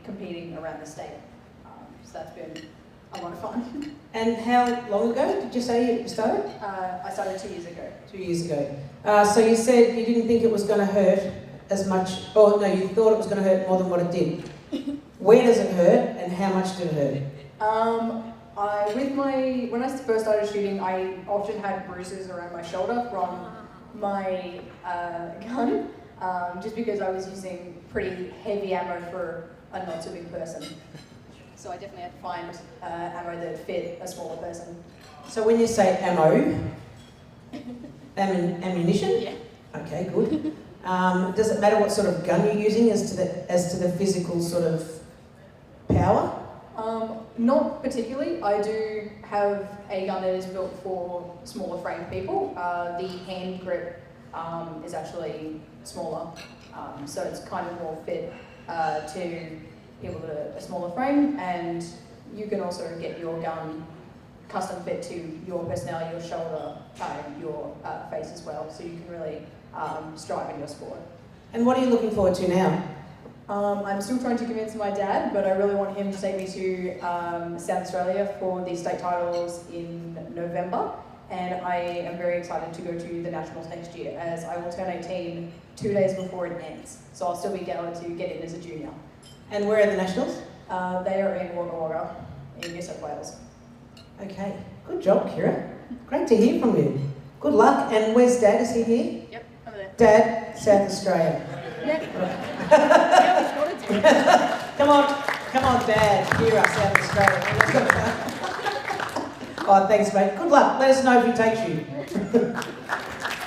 competing around the state. So that's been a lot of fun. And how long ago did you say you started? I started 2 years ago. 2 years ago. So you said you didn't think it was going to hurt as much, or no, you thought it was going to hurt more than what it did. Where does it hurt, and how much did it hurt? When I first started shooting, I often had bruises around my shoulder from my gun, just because I was using pretty heavy ammo for a not so big person. So I definitely had to find ammo that fit a smaller person. So when you say ammo, ammunition? Yeah. Okay, good. Does it matter what sort of gun you're using as to the physical sort of power? Not particularly. I do have a gun that is built for smaller frame people. The hand grip is actually smaller, so it's kind of more fit to people that are a smaller frame, and you can also get your gun custom fit to your personality, your shoulder type, your face as well, so you can really strive in your sport. And what are you looking forward to now? I'm still trying to convince my dad, but I really want him to take me to South Australia for the state titles in November, and I am very excited to go to the Nationals next year, as I will turn 18 2 days before it ends, so I'll still be able to get in as a junior. And where are the Nationals? They are in Wagga Wagga, in New South Wales. Okay, good job, Kira. Great to hear from you. Good luck. And where's Dad? Is he here? Yep, over there. Dad, South Australia. Come on, Dad, Kira, South Australia. Oh, thanks, mate. Good luck. Let us know if he takes you.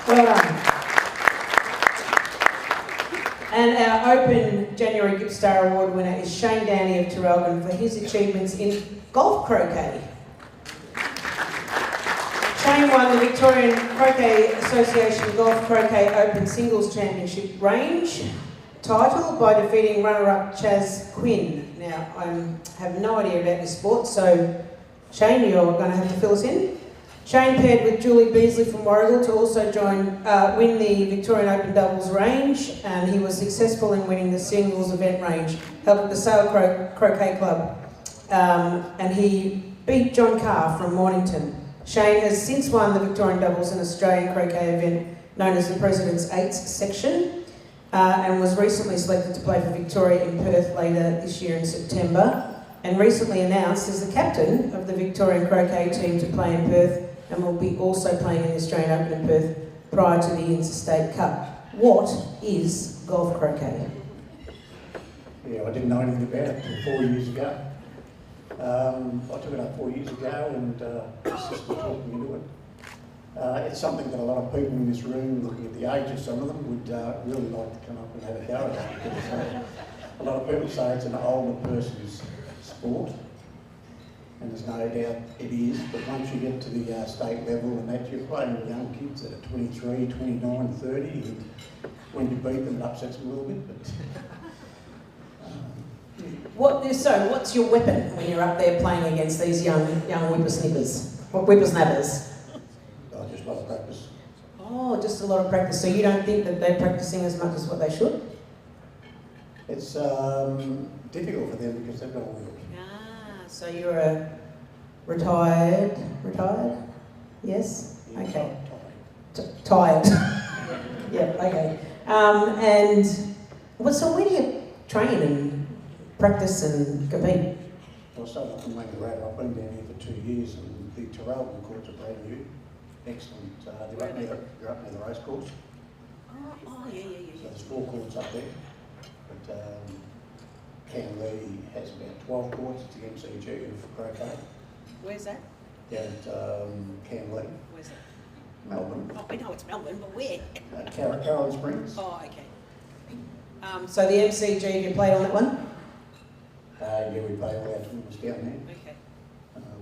Well done. And our Open January Gippstar Award winner is Shane Downey of Terrelgan for his achievements in golf croquet. Shane won the Victorian Croquet Association Golf Croquet Open Singles Championship range title by defeating runner-up Chaz Quinn. Now, I have no idea about this sport, so Shane, you're going to have to fill us in. Shane paired with Julie Beasley from Morwell to also win the Victorian Open Doubles range, and he was successful in winning the singles event range held at the Sale Croquet Club, and he beat John Carr from Mornington. Shane has since won the Victorian Doubles and Australian Croquet event known as the President's Eights section, and was recently selected to play for Victoria in Perth later this year in September, and recently announced as the captain of the Victorian Croquet team to play in Perth, and will be also playing in the Australian Open in Perth prior to the Interstate Cup. What is golf croquet? Yeah, I didn't know anything about it until 4 years ago. I took it up 4 years ago, and my sister talked me into it. It's something that a lot of people in this room, looking at the age of some of them, would really like to come up and have a go at. Because, a lot of people say it's an older person's sport, and there's no doubt it is, but once you get to the state level and that, you're playing with young kids that are 23, 29, 30, and when you beat them it upsets them a little bit, but... So, what's your weapon when you're up there playing against these young whippersnappers? I just love practice. Oh, just a lot of practice. So you don't think that they're practicing as much as what they should? It's difficult for them because they've got to work. So you're a retired? Yes? Okay. Tired. Yeah, okay. And so where do you train and practice and compete? Well, I started off in Wangaratta. I've been down here for 2 years, and the Terrelgan courts are brand new. Excellent. They're up near the race course. Yeah. So there's 4 courts up there. But Canley has about 12 courts. It's the MCG of croquet. Where's that? Down at Canley. Where's that? Melbourne. Oh, I know it's Melbourne, but where? Carolyn Springs. Oh, okay. So the MCG, you played on that one? Yeah, we play all our tournaments down there. Okay.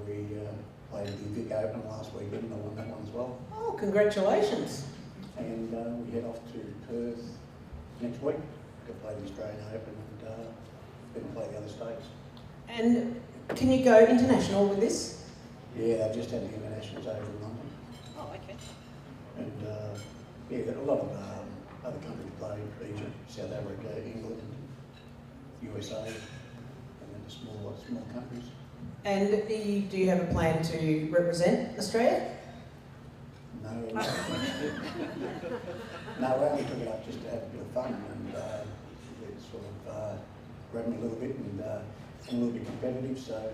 We played the Vic Open last weekend, and I won that one as well. Oh, congratulations. And we head off to Perth next week to play the Australian Open and then play the other states. And can you go international with this? Yeah, they just had the internationals over in London. Oh, okay. And yeah, a lot of other countries play, Egypt, South Africa, England, USA, and then the small countries. And do you have a plan to represent Australia? No, no, we only took it up just to have a bit of fun, and it sort of grabbed me a little bit and a little bit competitive, so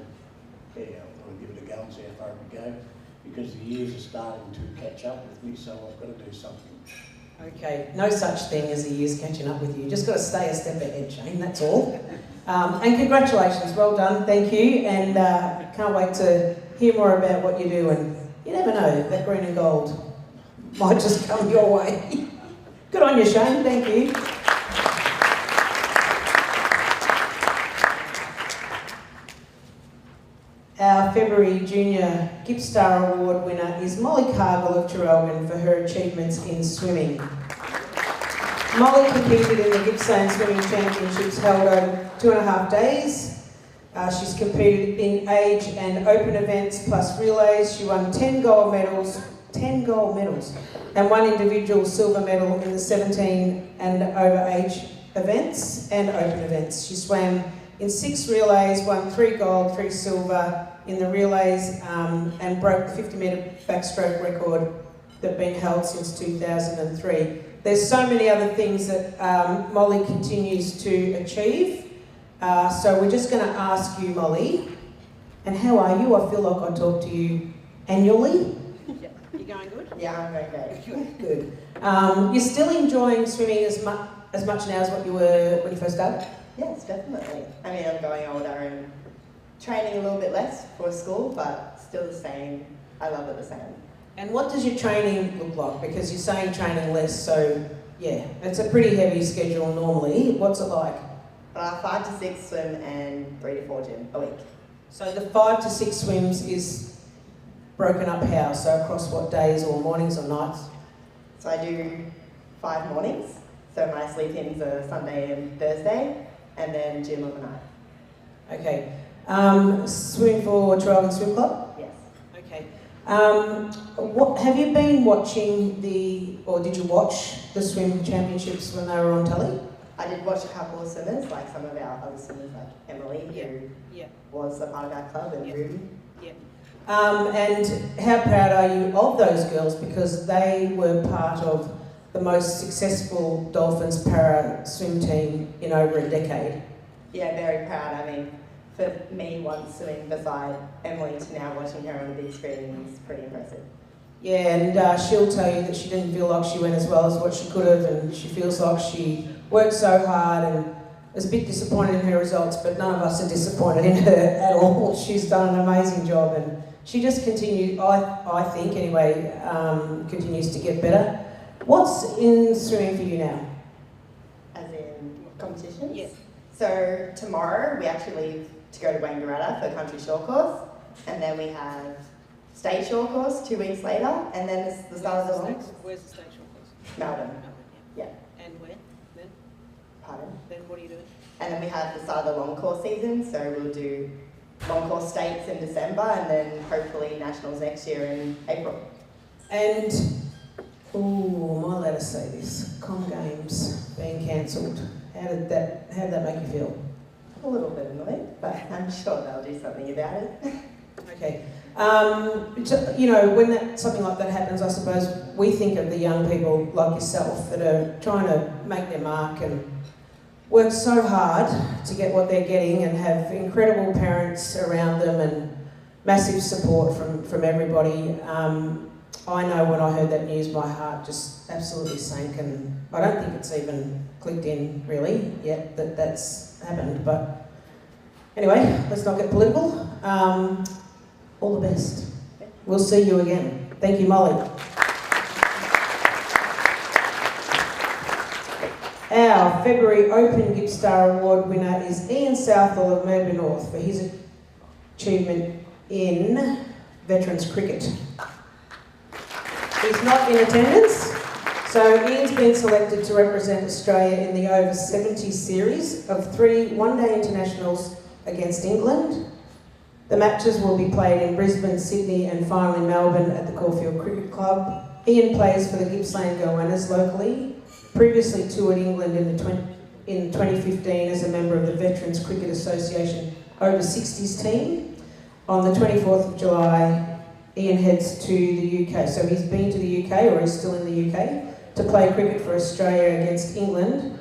yeah, I thought I'd give it a go and see how far it would go, because the years are starting to catch up with me, so I've got to do something Okay, no such thing as the years catching up with you. Just got to stay a step ahead, Shane, that's all. And congratulations, well done, thank you. And can't wait to hear more about what you do. And you never know, that green and gold might just come your way. Good on you, Shane, thank you. Our February Junior Gippstar Award winner is Molly Cargill of Traralgon for her achievements in swimming. Molly competed in the Gippsland Swimming Championships held over 2.5 days. She's competed in age and open events plus relays. She won 10 gold medals, and 1 individual silver medal in the 17 and over age events and open events. She swam in 6 relays, won 3 gold, 3 silver in the relays, and broke the 50-metre backstroke record that's been held since 2003. There's so many other things that Molly continues to achieve. So we're just going to ask you, Molly, and how are you? I feel like I talk to you annually. Yeah. You going good? Yeah, I'm okay. Good. You're still enjoying swimming as much now as what you were when you first started? Yes, definitely. I mean, I'm going older and training a little bit less for school, but still the same. I love it the same. And what does your training look like? Because you're saying training less, so yeah, it's a pretty heavy schedule normally. What's it like? 5 to 6 swim and 3 to 4 gym a week. So the 5 to 6 swims is broken up how? So across what days or mornings or nights? So I do 5 mornings. So my sleep-ins are Sunday and Thursday, and then gym on the night. Okay. Swimming for Traralgon Swim Club? Yes. Okay. What have you been watching or did you watch the swim championships when they were on telly? I did watch a couple of swimmers, like some of our other swimmers, like Emily, who was a part of our club, and Ruby. Yeah. And how proud are you of those girls, because they were part of the most successful Dolphins para swim team in over a decade? Yeah, very proud. I mean, for me, once swimming beside Emily to now watching her on the big screen is pretty impressive. Yeah, and she'll tell you that she didn't feel like she went as well as what she could have, and she feels like she worked so hard and was a bit disappointed in her results, but none of us are disappointed in her at all. She's done an amazing job, and she just continues, I think anyway, continues to get better. What's in swimming for you now? As in competitions? Yes. So tomorrow we actually leave to go to Wangaratta for country short course, and then we have state short course 2 weeks later, and then it's the start of the long. Where's the state short course? Melbourne. Yeah. And where then? Pardon? Then what are you doing? And then we have the start of the long course season, so we'll do long course states in December, and then hopefully nationals next year in April. And, am I allowed to say this? Com Games being cancelled. How did that make you feel? A little bit annoyed, but I'm sure they'll do something about it. Okay. You know, when something like that happens, I suppose we think of the young people like yourself that are trying to make their mark and work so hard to get what they're getting, and have incredible parents around them and massive support from everybody. I know when I heard that news, my heart just absolutely sank, and I don't think it's even clicked in really yet that that's happened. But anyway, let's not get political. All the best. We'll see you again. Thank you, Molly. Our February Open Gippstar Award winner is Ian Southall of Melbourne North for his achievement in veterans cricket. He's not in attendance, so Ian's been selected to represent Australia in the over 70 series of 3 one-day internationals against England. The matches will be played in Brisbane, Sydney and finally Melbourne at the Caulfield Cricket Club. Ian plays for the Gippsland Goannas locally, previously toured England in 2015 as a member of the Veterans Cricket Association over 60s team. On the 24th of July, Ian heads to the UK. So he's been to the UK, or he's still in the UK, to play cricket for Australia against England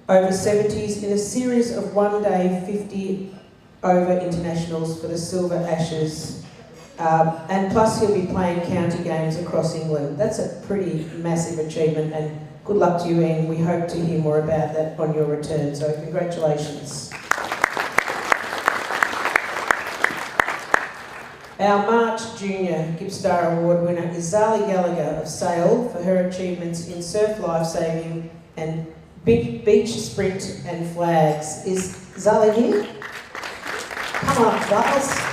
over 70s in a series of one-day 50 over internationals for the Silver Ashes, and plus he'll be playing county games across England. That's a pretty massive achievement, and good luck to you, and we hope to hear more about that on your return. So congratulations. Our March Junior Gippstar Award winner is Zali Gallagher of Sale for her achievements in surf lifesaving and beach sprint and flags. Is Zali here? Come on, Zali.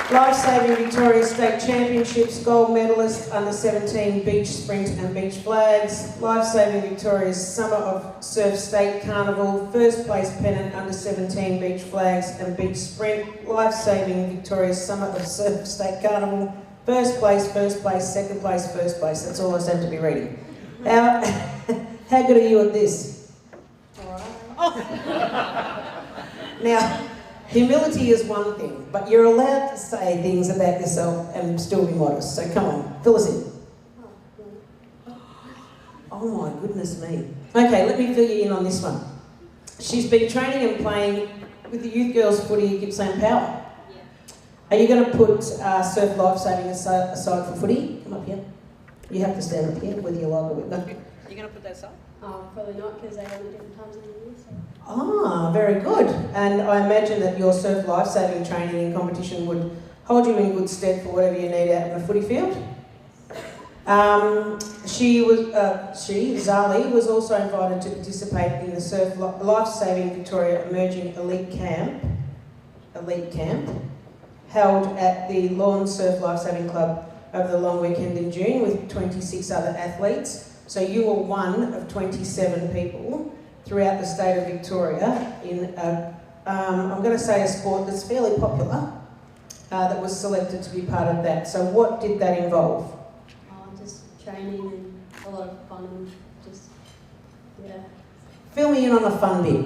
Lifesaving Victoria State Championships gold medalist under 17 beach sprint and beach flags. Lifesaving Victoria's Summer of Surf State Carnival first place pennant under 17 beach flags and beach sprint. Lifesaving Victoria's Summer of Surf State Carnival first place, second place, first place. That's all I seem to be reading. How good are you at this? Now, humility is one thing, but you're allowed to say things about yourself and still be modest. So come on, fill us in. Oh my goodness me. Okay, let me fill you in on this one. She's been training and playing with the youth girls footy at Gippstar Power. Yeah. Are you going to put surf lifesaving aside for footy? Come up here. You have to stand up here, whether you like it or not. You're going to put that aside? Probably not, because they have it different times of the year. So. Ah, very good. And I imagine that your surf lifesaving training and competition would hold you in good stead for whatever you need out in the footy field. Zali, was also invited to participate in the Surf Lifesaving Victoria Emerging Elite Camp, held at the Lawn Surf Lifesaving Club over the long weekend in June with 26 other athletes. So you were one of 27 people throughout the state of Victoria in I'm going to say a sport that's fairly popular, that was selected to be part of that. So what did that involve? Just training and a lot of fun and just, yeah. Fill me in on the fun bit.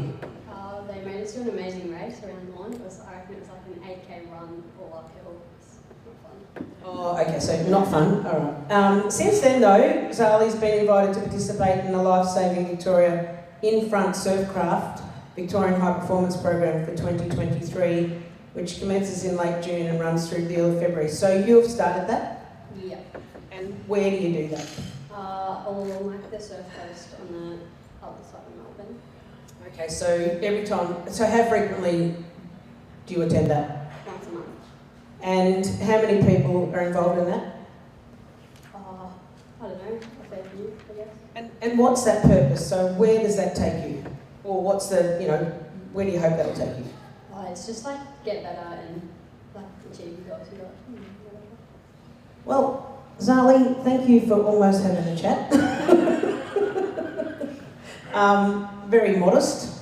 They made us do an amazing race around the lawn. I reckon it was like an 8K run all uphill. It's not fun. Oh, okay, so not fun. All right. Since then, though, Zali's been invited to participate in the Lifesaving Victoria In-Front Surfcraft Victorian High Performance Program for 2023, which commences in late June and runs through the early February. So you've started that? Yeah. And where do you do that? All along like the surf coast on the other side of Melbourne. Okay, so every time, so how frequently do you attend that? Once a month. And how many people are involved in that? I don't know, a fair few, I guess. And what's that purpose? So where does that take you? Or what's the, where do you hope that'll take you? It's just like get better and like achieve the goals you got. Well, Zali, thank you for almost having a chat. Very modest.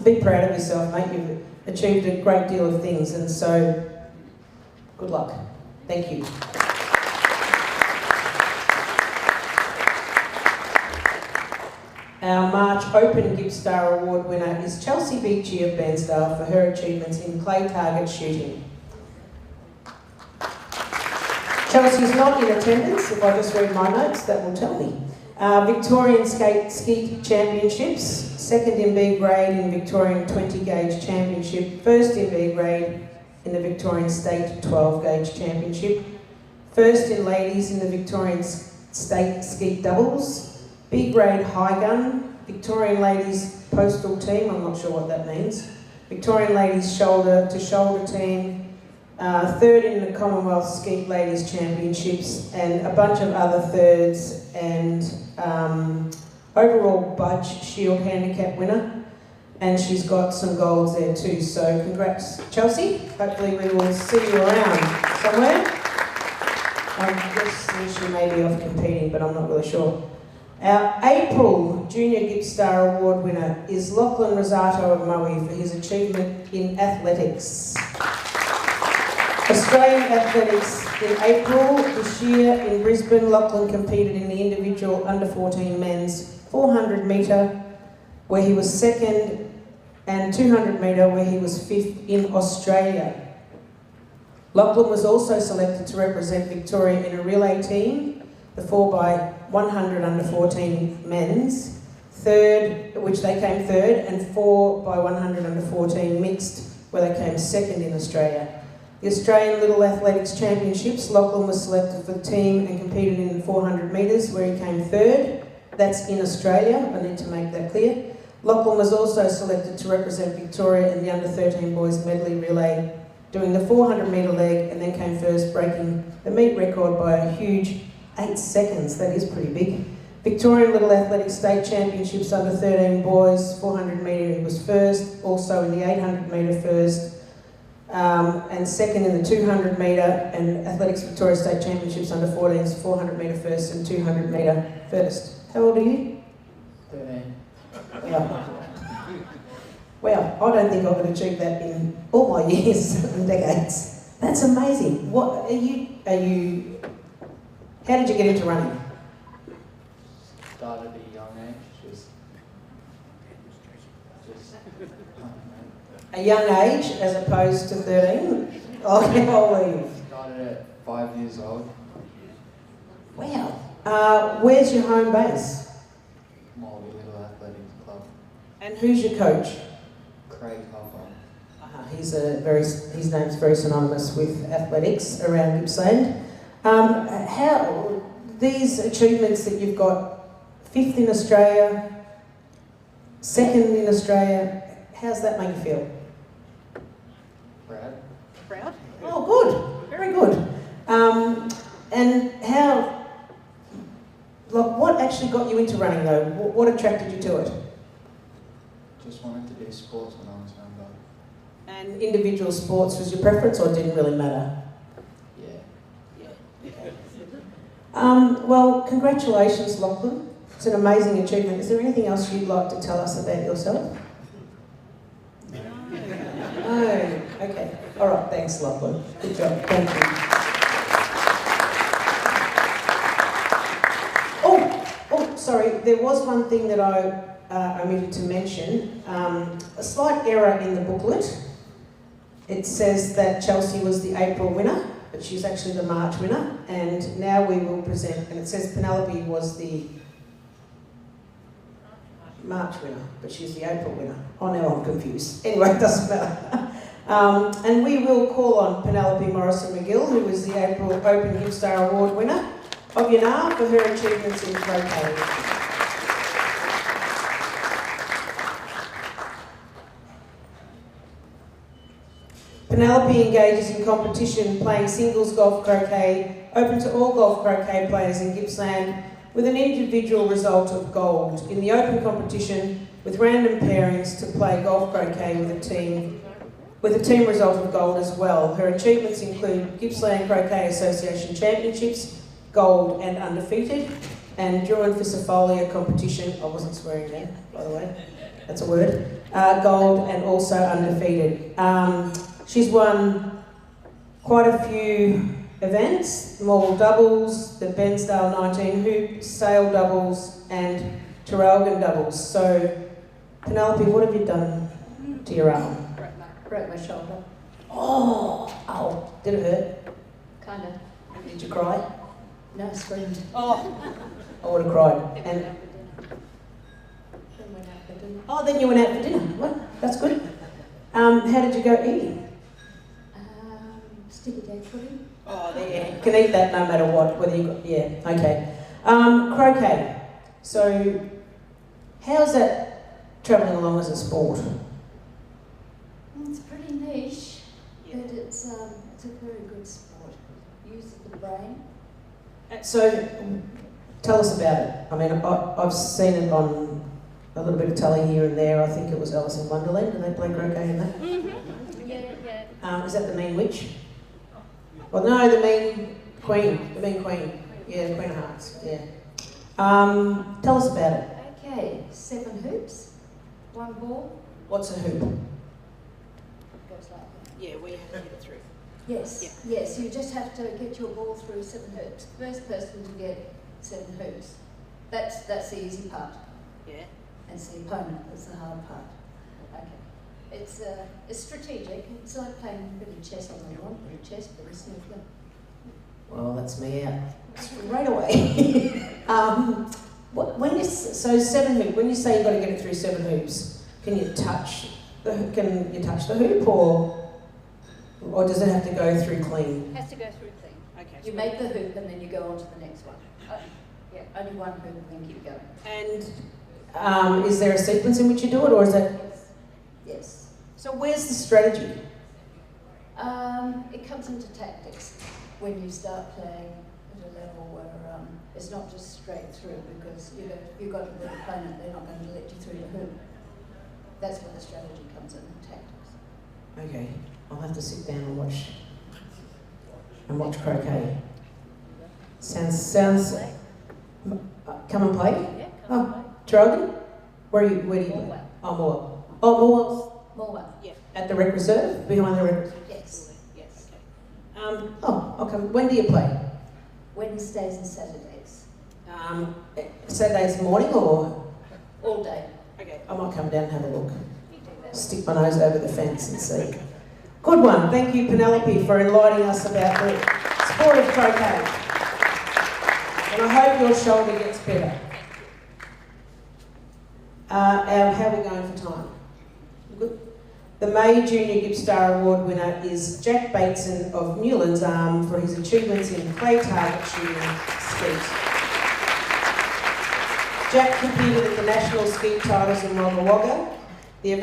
Be proud of yourself, mate. You've achieved a great deal of things, and so good luck. Thank you. Our March Open Gippstar Award winner is Chelsea Beachy of Bairnsdale for her achievements in clay target shooting. Chelsea's not in attendance. If I just read my notes, that will tell me. Victorian Skeet Championships, second in B grade in Victorian 20 gauge championship, first in B grade in the Victorian State 12 gauge championship, first in ladies in the Victorian State Skeet doubles, B grade high gun, Victorian ladies postal team, I'm not sure what that means, Victorian ladies shoulder to shoulder team, third in the Commonwealth Skeet Ladies Championships, and a bunch of other thirds, and overall Budge Shield handicap winner, and she's got some golds there too. So congrats, Chelsea. Hopefully we will see you around somewhere. I guess she may be off competing, but I'm not really sure. Our April Junior Gippstar Award winner is Lachlan Rosato of Moe for his achievement in athletics. Australian athletics in April this year in Brisbane, Lachlan competed in the individual under-14 men's 400 metre, where he was second, and 200 metre, where he was fifth in Australia. Lachlan was also selected to represent Victoria in a relay team, the 4x100 under-14 men's, third, which they came third, and 4x100 under-14 mixed, where they came second in Australia. The Australian Little Athletics Championships, Lachlan was selected for the team and competed in the 400 metres where he came third. That's in Australia, I need to make that clear. Lachlan was also selected to represent Victoria in the under-13 boys medley relay, doing the 400 metre leg and then came first, breaking the meet record by a huge 8 seconds. That is pretty big. Victorian Little Athletics State Championships under 13 boys, 400 metre he was first, also in the 800 metre first, and second in the 200 metre, and Athletics Victoria State Championships under 14s, 400 metre first and 200 metre first. How old are you? 13. Wow. Wow, I don't think I could achieve that in all my years and decades. That's amazing. What are you, how did you get into running? Started at a young age, just A young age as opposed to 13? Oh, how old were you? started at 5 years old. Wow. Where's your home base? Morwell Little Athletics Club. And who's your coach? Craig Hopper. His name's very synonymous with athletics around Gippsland. How these achievements that you've got, 5th in Australia, 2nd in Australia, how's that make you feel? Proud. Proud? Oh, good, very good. And how, like, what actually got you into running though? What attracted you to it? Just wanted to do sports when I was younger. And individual sports was your preference or didn't really matter? Yeah. Well, congratulations, Lachlan. It's an amazing achievement. Is there anything else you'd like to tell us about yourself? No. Okay. All right. Thanks, Lachlan. Good job. Thank you. Oh, sorry. There was one thing that I omitted to mention. A slight error in the booklet. It says that Chelsea was the April winner, but she's actually the March winner. And now we will present, and it says Penelope was the March winner, but she's the April winner. Oh, now I'm confused. Anyway, it doesn't matter. And we will call on Penelope Morrison-McGill, who was the April Open Gippstar Award winner of Yanar for her achievements in croquet. Penelope engages in competition playing singles golf croquet, open to all golf croquet players in Gippsland, with an individual result of gold. In the open competition, with random pairings to play golf croquet with a team result of gold as well. Her achievements include Gippsland Croquet Association Championships, gold and undefeated, and Druin Fissifolia competition, I wasn't swearing there, by the way, that's a word, gold and also undefeated. She's won quite a few events, Morwell doubles, the Bensdale 19 hoop, Sale doubles and Traralgon doubles. So, Penelope, what have you done to your arm? Broke my shoulder. Oh, did it hurt? Kinda. Did you cry? No, I screamed. Oh, I would have cried. And Then went out for dinner. oh, then you went out for dinner. What? That's good. How did you go eating? Sticky day pudding. Oh, there. You can eat that no matter what, whether you got, yeah, okay. Croquet. So, how's that travelling along as a sport? It's pretty niche, but it's a very good sport. Uses the brain. So, tell us about it. I mean, I've seen it on a little bit of telly here and there. I think it was Alice in Wonderland. Did they play croquet in that? Mm-hmm. Yeah. Is that the Mean Witch? Well, no, the Mean Queen. The Mean Queen. Yeah, the Queen of Hearts. Yeah. Tell us about it. Okay, 7 hoops, 1 ball. What's a hoop? Goes like that. Yeah, we have to get it through. Yes, yes, you just have to get your ball through 7 hoops. First person to get 7 hoops. That's the easy part. Yeah. And it's the opponent that's the hard part. Okay. It's strategic. It's like playing a bit of chess on the lawn, a bit of chess, but it's no fun. Well, that's me out straight away. So 7 hoop. When you say you've got to get it through 7 hoops, can you touch the hoop or? Or does it have to go through clean? Has to go through clean. Okay. You make the hoop and then you go on to the next one. Yeah, only one hoop and then keep going. And is there a sequence in which you do it, or is that? Yes. So where's the strategy? It comes into tactics when you start playing at a level where it's not just straight through, because you've got a good opponent, they're not going to let you through the hoop. That's where the strategy comes in, tactics. Okay, I'll have to sit down and watch croquet. Sounds. Come and play? Yeah, come and play. Trogan? Where do you play? Morwell. Oh, Morwell. Oh, Morwell. Yeah. At the rec reserve? Behind the rec reserve? Yes. Yes. I'll come. When do you play? Wednesdays and Saturdays. Saturdays morning or? All day. Okay. I might come down and have a look. You do that. Stick my nose over the fence and see. Good one. Thank you, Penelope, for enlightening us about the sport of croquet. And I hope your shoulder gets better. How are we going for time? Good. The May Junior Gippstar Award winner is Jack Bateson of Newlands Arm for his achievements in clay target shooting skeet. Jack competed at the national skeet titles in Wagga Wagga. The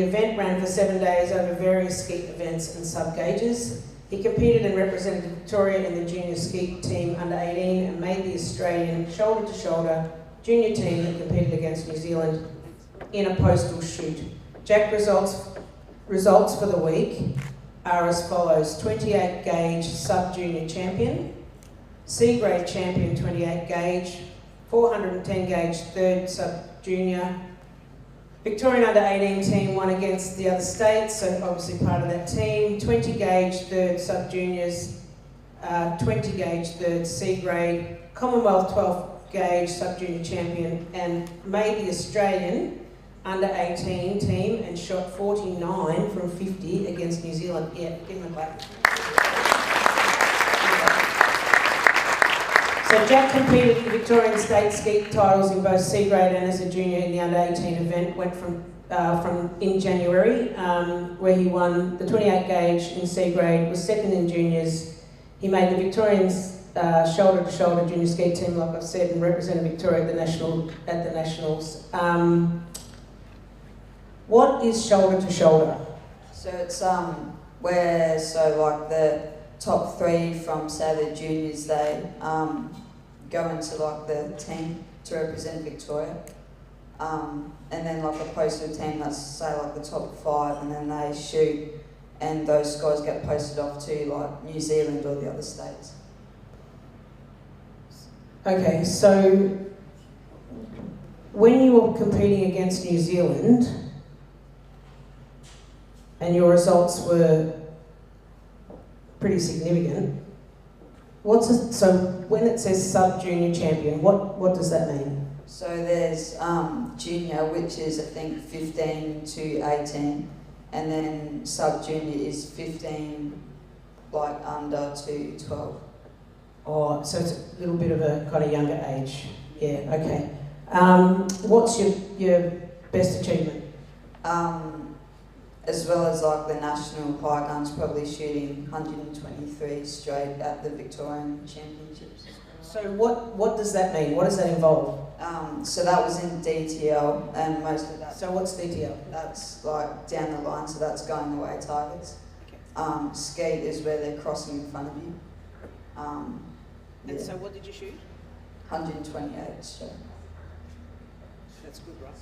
event ran for 7 days over various skeet events and sub-gauges. He competed and represented Victoria in the junior skeet team under 18 and made the Australian shoulder-to-shoulder junior team that competed against New Zealand in a postal shoot. Jack results for the week are as follows: 28 gauge sub-junior champion, C grade champion 28 gauge, 410 gauge third sub-junior. Victorian under 18 team won against the other states, so obviously part of that team. 20 gauge third sub-juniors, 20 gauge third C grade, Commonwealth 12 gauge sub-junior champion, and made the Australian under 18 team and shot 49 from 50 against New Zealand. Yeah, give him a clap. So Jack competed in the Victorian state skeet titles in both C grade and as a junior in the under 18 event. Went from in January, where he won the 28 gauge in C grade, was second in juniors. He made the Victorians shoulder-to-shoulder junior skeet team, like I've said, and represented Victoria at the nationals. What is shoulder-to-shoulder? So it's where like the top three from say the juniors, they go into like the team to represent Victoria, and then like a postal team that's say like the top five, and then they shoot, and those guys get posted off to like New Zealand or the other states. Okay, so when you were competing against New Zealand and your results were pretty significant, so when it says sub-junior champion, what does that mean? So there's junior, which is I think 15 to 18, and then sub-junior is 15 like under to 12. Oh, so it's a little bit of a kind of younger age. Yeah, okay. What's your best achievement? As well as like the national high guns, probably shooting 123 straight at the Victorian Championships. So what does that mean? What does that involve? So that was in DTL, and most of that. So what's DTL? That's like down the line, so that's going away targets. Skate is where they're crossing in front of you. And so what did you shoot? 128 straight. That's good, right?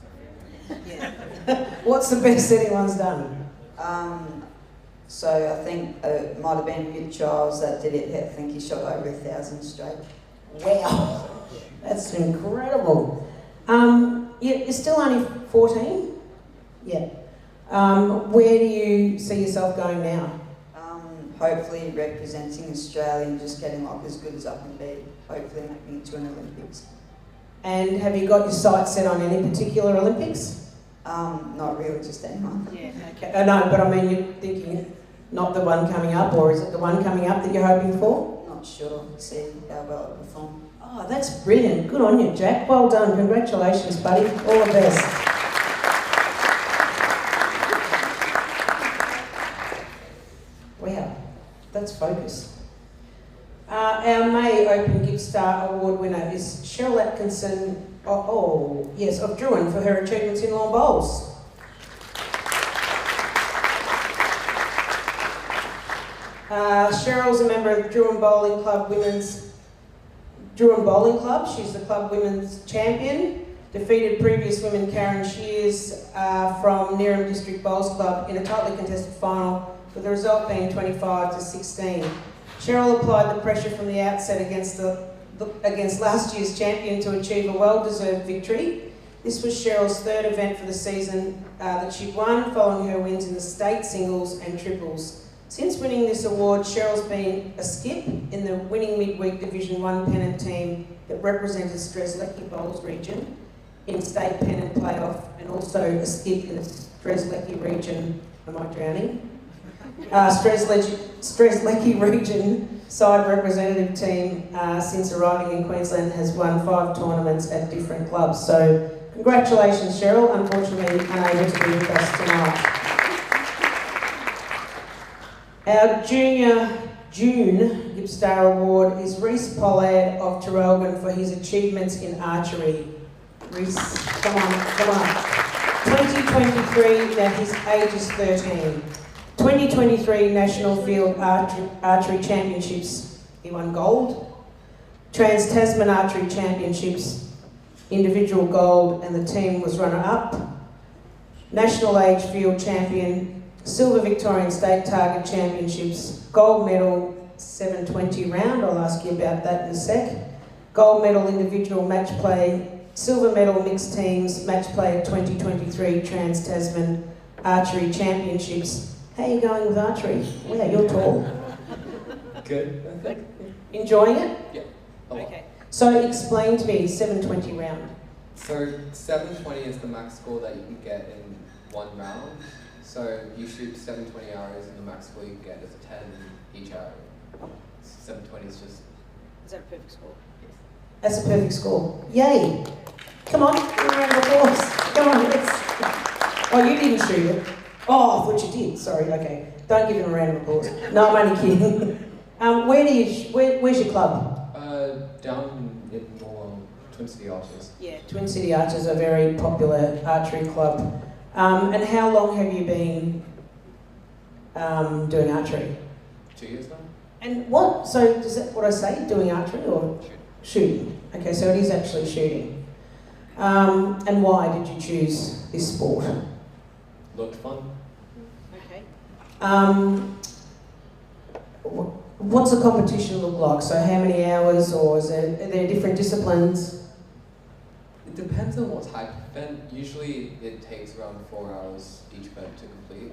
Yeah. What's the best anyone's done? So I think it might have been Hugh Charles that did it. I think he shot over 1,000 straight. Wow, that's incredible. You're still only 14? Yeah. Where do you see yourself going now? Hopefully representing Australia and just getting like as good as I can be. Hopefully making it to an Olympics. And have you got your sights set on any particular Olympics? Not really, just anyone. Yeah, okay. No, but I mean, you're thinking not the one coming up, or is it the one coming up that you're hoping for? Not sure. See how well I perform. Oh, that's brilliant. Good on you, Jack. Well done. Congratulations, buddy. All the best. Wow, focus. Our May Open Gippstar Award winner is Cheryl Atkinson, of Druin for her achievements in lawn bowls. Cheryl's a member of Druin Bowling Club Druin Bowling Club. She's the club women's champion. Defeated previous women Karen Shears from Neerim District Bowls Club in a tightly contested final, with the result being 25-16. Cheryl applied the pressure from the outset against last year's champion to achieve a well-deserved victory. This was Cheryl's third event for the season that she won, following her wins in the state singles and triples. Since winning this award, Cheryl's been a skip in the winning midweek Division 1 pennant team that represented Strzelecki Bowls region in state pennant playoff, and also a skip in the Strzelecki region. Am I drowning? Strzelecki region side representative team since arriving in Queensland has won 5 tournaments at different clubs. So congratulations, Cheryl. Unfortunately, unable to be with us tonight. Our June Gippstar Award is Reese Pollard of Terrelgan for his achievements in archery. Reese, come on. 2023, now his age is 13. 2023 National Field Archery Championships, he won gold. Trans-Tasman Archery Championships, individual gold, and the team was runner-up. National Age Field Champion, Silver Victorian State Target Championships, gold medal 720 round, I'll ask you about that in a sec. Gold medal individual match play, silver medal mixed teams match play at 2023 Trans-Tasman Archery Championships. How are you going with archery? Wow, you're tall. Good, I think. Enjoying it? Yeah. Okay. So explain to me 720 round. So 720 is the max score that you can get in one round. So you shoot 720 arrows, and the max score you can get is a 10 each arrow. 720 is just... Is that a perfect score? Yes. That's a perfect score. Yay! Come on, give a round of applause. Come on, let's... Oh, you didn't shoot it. Oh, I thought you did. Sorry, okay. Don't give him a round of applause. No, I'm only kidding. Where's your club? Down in Morwell, Twin City Archers. Yeah, Twin City Archers are a very popular archery club. And how long have you been doing archery? 2 years now. And what, so does that what I say, doing archery or? Shooting. Okay, so it is actually shooting. And why did you choose this sport? Looked fun. Okay. What's the competition look like? So how many hours, or are there different disciplines? It depends on what type of event. Usually it takes around 4 hours each event to complete.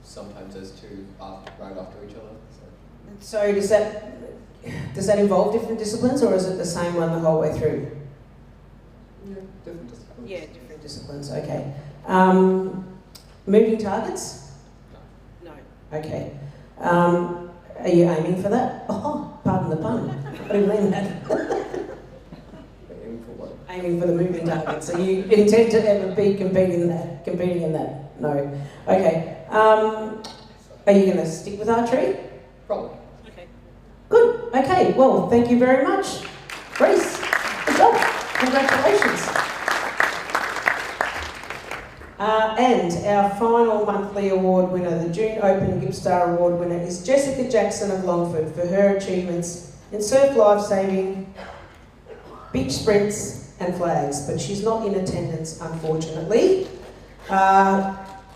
Sometimes there's 2 right after each other. So does that involve different disciplines, or is it the same one the whole way through? Yeah, different disciplines. Yeah, different disciplines, okay. Moving targets? No. Okay. Are you aiming for that? Oh, pardon the pun. I didn't mean that. Aiming for what? Aiming for the moving target. So you intend to ever be competing in that? No. Okay. Are you going to stick with archery? Probably. Okay. Good. Okay. Well, thank you very much. Reese, good job. Congratulations. And our final monthly award winner, the June Open Gippstar Award winner, is Jessica Jackson of Longford for her achievements in surf lifesaving, beach sprints and flags, but she's not in attendance, unfortunately.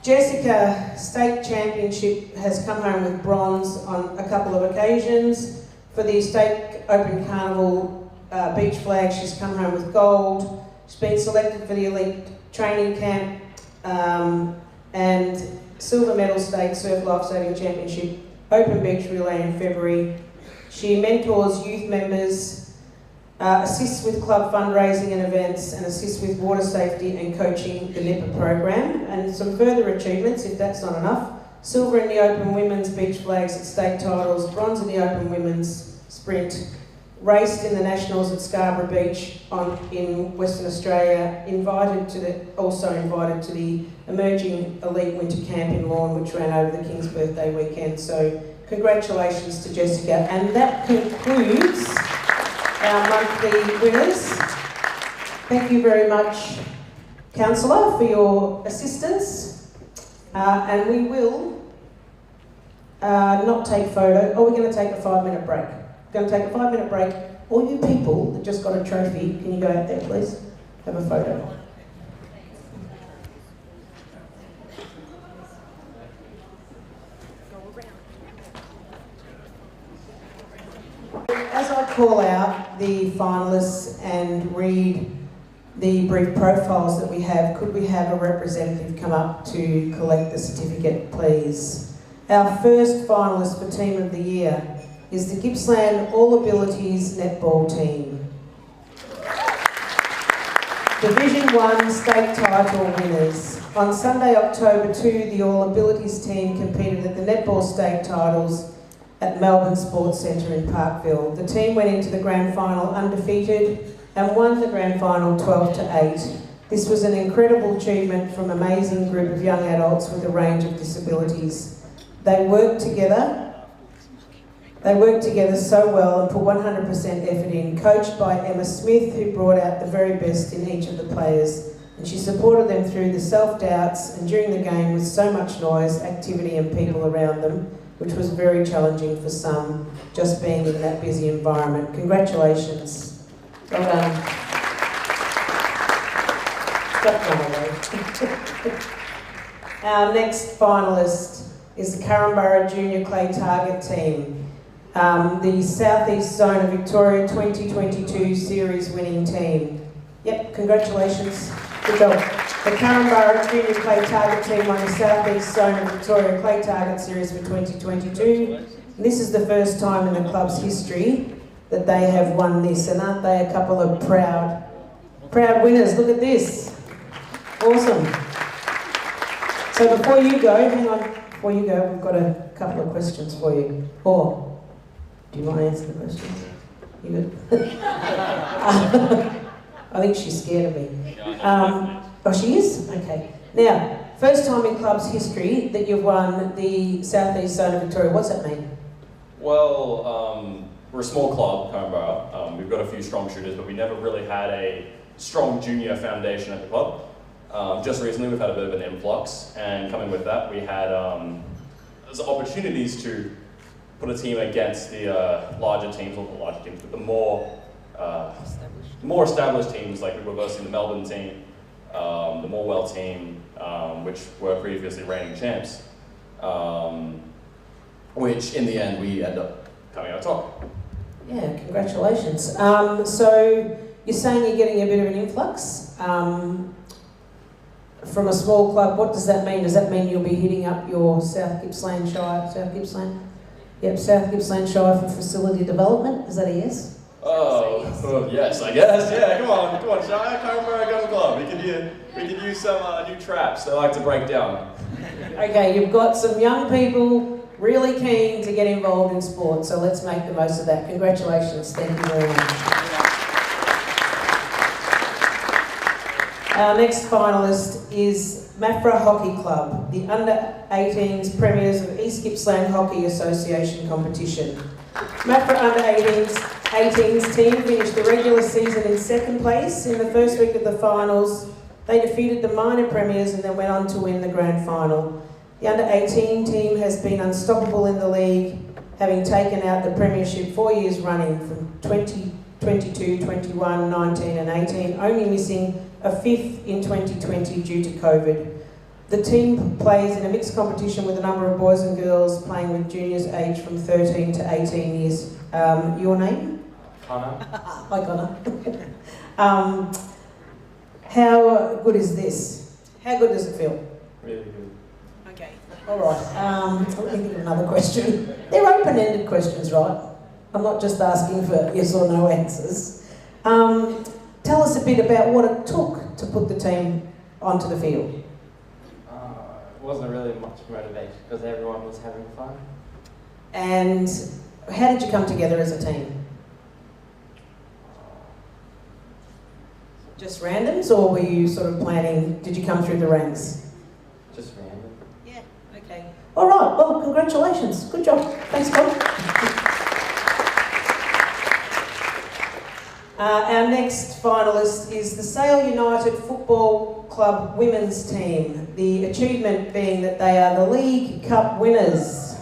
Jessica State Championship has come home with bronze on a couple of occasions. For the State Open Carnival beach flag, she's come home with gold. She's been selected for the elite training camp and silver medal state surf lifesaving championship open beach relay in February. She mentors youth members, assists with club fundraising and events, and assists with water safety and coaching the NIPA program. And some further achievements, if that's not enough: silver in the open women's beach flags at state titles, bronze in the open women's sprint, raced in the Nationals at Scarborough Beach in Western Australia, also invited to the Emerging Elite Winter Camp in Lawn, which ran over the King's birthday weekend. So Congratulations to Jessica. And that concludes our monthly winners. Thank you very much, Councillor, for your assistance. And we will not take photo. Oh, we're going to take a 5-minute break. We're going to take a 5-minute break. All you people that just got a trophy, can you go out there, please? Have a photo. As I call out the finalists and read the brief profiles that we have, could we have a representative come up to collect the certificate, please? Our first finalist for Team of the Year is the Gippsland All Abilities Netball Team. Division 1 state title winners. On Sunday, October 2, the All Abilities team competed at the netball state titles at Melbourne Sports Centre in Parkville. The team went into the grand final undefeated and won the grand final 12-8. This was an incredible achievement from an amazing group of young adults with a range of disabilities. They worked together so well and put 100% effort in, coached by Emma Smith, who brought out the very best in each of the players. And she supported them through the self-doubts and during the game with so much noise, activity and people around them, which was very challenging for some, just being in that busy environment. Congratulations. Well done. Our next finalist is the Carramborough Junior Clay Target Team. The South East Zone of Victoria 2022 series winning team. Yep, congratulations. Good job. The Carramborough Junior Clay Target Team won the South East Zone of Victoria Clay Target Series for 2022. And this is the first time in the club's history that they have won this, and aren't they a couple of proud winners? Look at this. Awesome. So before you go, hang on, before you go, we've got a couple of questions for you. Or, do you want to answer the questions? You good? I think she's scared of me. Oh, she is? Okay. Now, first time in club's history that you've won the South East Zone of Victoria. What's that mean? Well, we're a small club, Carramborough. We've got a few strong shooters, but we never really had a strong junior foundation at the club. Just recently, we've had a bit of an influx, and coming with that, we had opportunities to put a team against the larger teams, or the larger teams, but the more established teams, like we were versing the Melbourne team, the Morwell team, which were previously reigning champs, which in the end we end up coming out top. Yeah, congratulations. So you're saying you're getting a bit of an influx from a small club. What does that mean? Does that mean you'll be hitting up your South Gippsland Shire? South Gippsland? Yep, South Gippsland Shire for facility development. Is that a yes? Oh, yes, I guess. Yeah, come on, Shire, Carramborough Gun Club. We could use some new traps they like to break down. Okay, you've got some young people really keen to get involved in sport, so let's make the most of that. Congratulations. Thank you very much. Our next finalist is Mafra Hockey Club, the under-18s premiers of East Gippsland Hockey Association competition. Mafra under-18s team finished the regular season in second place. In the first week of the finals, they defeated the minor premiers and then went on to win the grand final. The under-18 team has been unstoppable in the league, having taken out the premiership 4 years running from 2022, 21, 19 and 18, only missing a fifth in 2020 due to COVID. The team plays in a mixed competition with a number of boys and girls playing with juniors aged from 13 to 18 years. Your name? Connor. Hi, Connor. How good is this? How good does it feel? Really good. Okay. All right. Let me think of another question. They're open-ended questions, right? I'm not just asking for yes or no answers. Tell us a bit about what it took to put the team onto the field. It wasn't really much motivation because everyone was having fun. And how did you come together as a team? Just randoms, or were you sort of planning, did you come through the ranks? Just random. Yeah, okay. All right, well, congratulations. Good job. Thanks, Tom. Our next finalist is the Sale United Football Club women's team. The achievement being that they are the League Cup winners.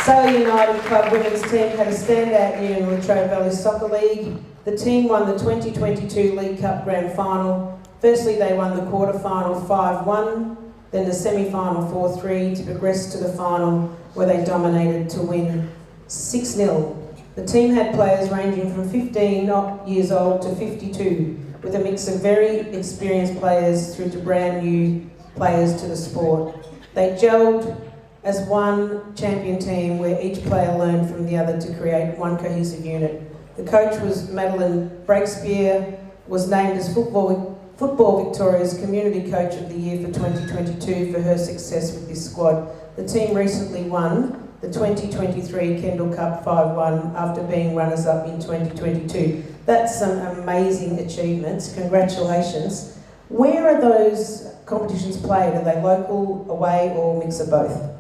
Sale United Club women's team had a standout year in the Latrobe Valley Soccer League. The team won the 2022 League Cup Grand Final. Firstly, they won the quarter-final 5-1, then the semi-final 4-3 to progress to the final where they dominated to win 6-0. The team had players ranging from 15 years old to 52, with a mix of very experienced players through to brand new players to the sport. They gelled as one champion team where each player learned from the other to create one cohesive unit. The coach was Madeline Breakspear, was named as Football Victoria's Community Coach of the Year for 2022 for her success with this squad. The team recently won the 2023 Kendall Cup 5-1 after being runners-up in 2022. That's some amazing achievements. Congratulations. Where are those competitions played? Are they local, away, or mix of both?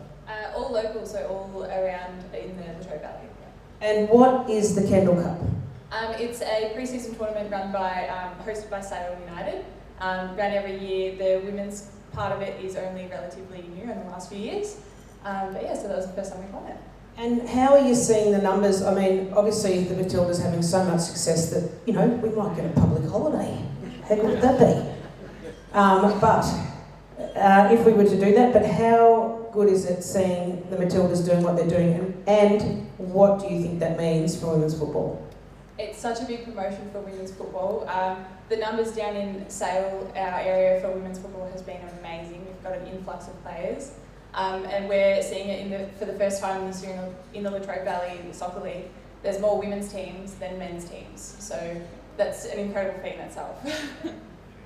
All local, so all around in the Latrobe Valley. And what is the Kendall Cup? It's a pre-season tournament hosted by Sale United. Run every year. The women's part of it is only relatively new in the last few years. But yeah, so that was the first time we won it. And how are you seeing the numbers? I mean, obviously the Matilda's having so much success that, you know, we might get a public holiday. How good would that be? If we were to do that, but how good is it seeing the Matildas doing what they're doing, and what do you think that means for women's football? It's such a big promotion for women's football. The numbers down in Sale, our area for women's football, has been amazing. We've got an influx of players, and we're seeing it for the first time this year in the Latrobe Valley Soccer League. There's more women's teams than men's teams, so that's an incredible feat in itself.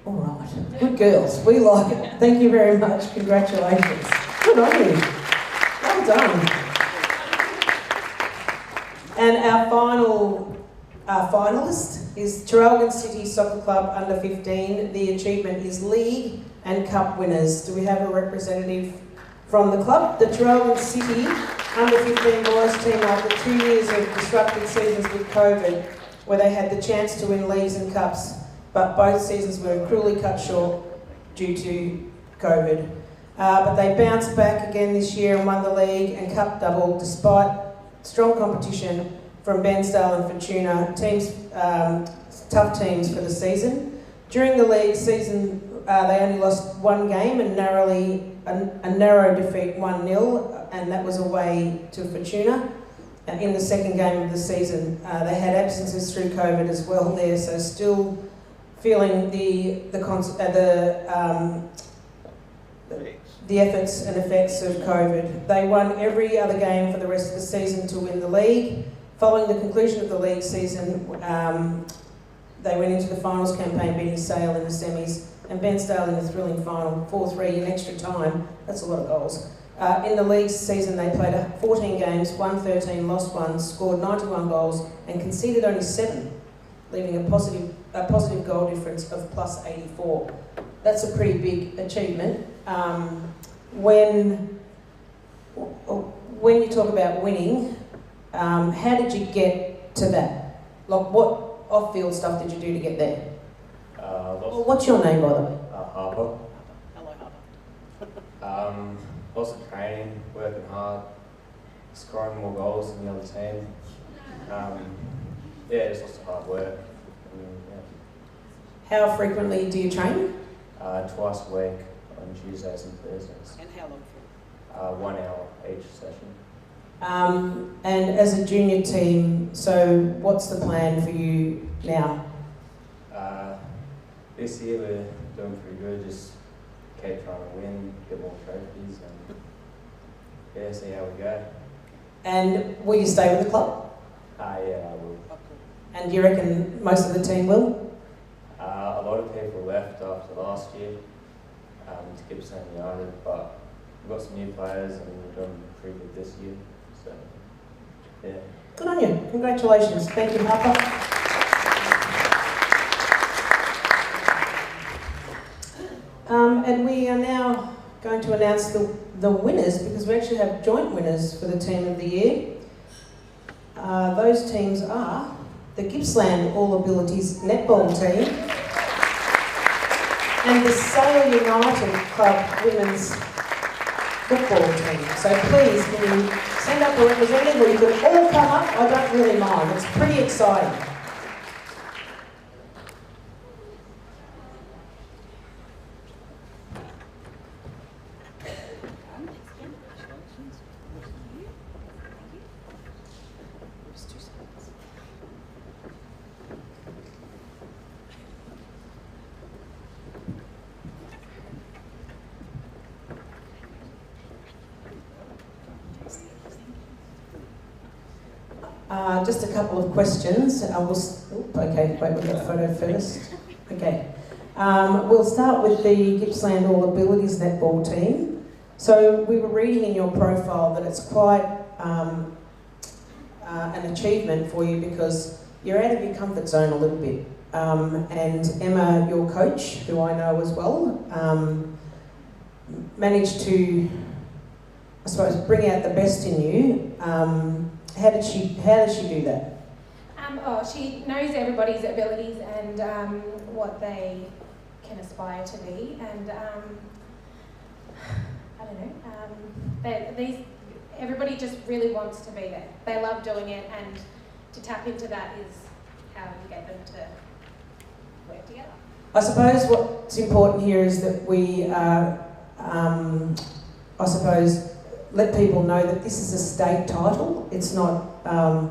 All right, good girls, we like it. Thank you very much, congratulations. Good on you, well done. And our final finalist is Traralgon City Soccer Club under 15. The achievement is League and Cup winners. Do we have a representative from the club? The Traralgon City under 15 boys team, after 2 years of disrupted seasons with COVID, where they had the chance to win leagues and cups, but both seasons were cruelly cut short due to COVID. But they bounced back again this year and won the league and cup double despite strong competition from Bairnsdale and Fortuna, tough teams for the season. During the league season, they only lost one game and a narrow defeat 1-0, and that was away to Fortuna. In the second game of the season, they had absences through COVID as well there, so still feeling the efforts and effects of COVID. They won every other game for the rest of the season to win the league. Following the conclusion of the league season, they went into the finals campaign, beating Sale in the semis and Bairnsdale in the thrilling final 4-3 in extra time. That's a lot of goals. In the league season, they played 14 games, won 13, lost 1, scored 91 goals and conceded only 7, leaving a positive goal difference of plus 84. That's a pretty big achievement. When you talk about winning, how did you get to that? Like, what off-field stuff did you do to get there? What's your name, by the way? Harper. Hello, Harper. Lots of training, working hard, scoring more goals than the other team. Just lots of hard work. How frequently do you train? Twice a week on Tuesdays and Thursdays. And how long for? 1 hour each session. And as a junior team, so what's the plan for you now? This year we're doing pretty good, just keep trying to win, get more trophies, and see how we go. And will you stay with the club? Yeah, I will. And do you reckon most of the team will? A lot of people left after last year to Gippstar United, but we've got some new players and we're doing pretty good this year. So, yeah. Good on you. Congratulations. Thank you, Harper. And we are now going to announce the winners, because we actually have joint winners for the Team of the Year. Those teams are the Gippsland All Abilities Netball Team and the Sale United Club Women's Football Team. So please, can you send up a representative, or you can all come up? I don't really mind. It's pretty exciting. Just a couple of questions. Okay, wait, we've got a photo first. Okay. We'll start with the Gippsland All Abilities Netball Team. So we were reading in your profile that it's quite an achievement for you because you're out of your comfort zone a little bit. And Emma, your coach, who I know as well, managed to, I suppose, bring out the best in you. How did she do that? She knows everybody's abilities and what they can aspire to be, and I don't know. Everybody just really wants to be there. They love doing it, and to tap into that is how you get them to work together. I suppose what's important here is that we, I suppose, let people know that this is a state title. It's not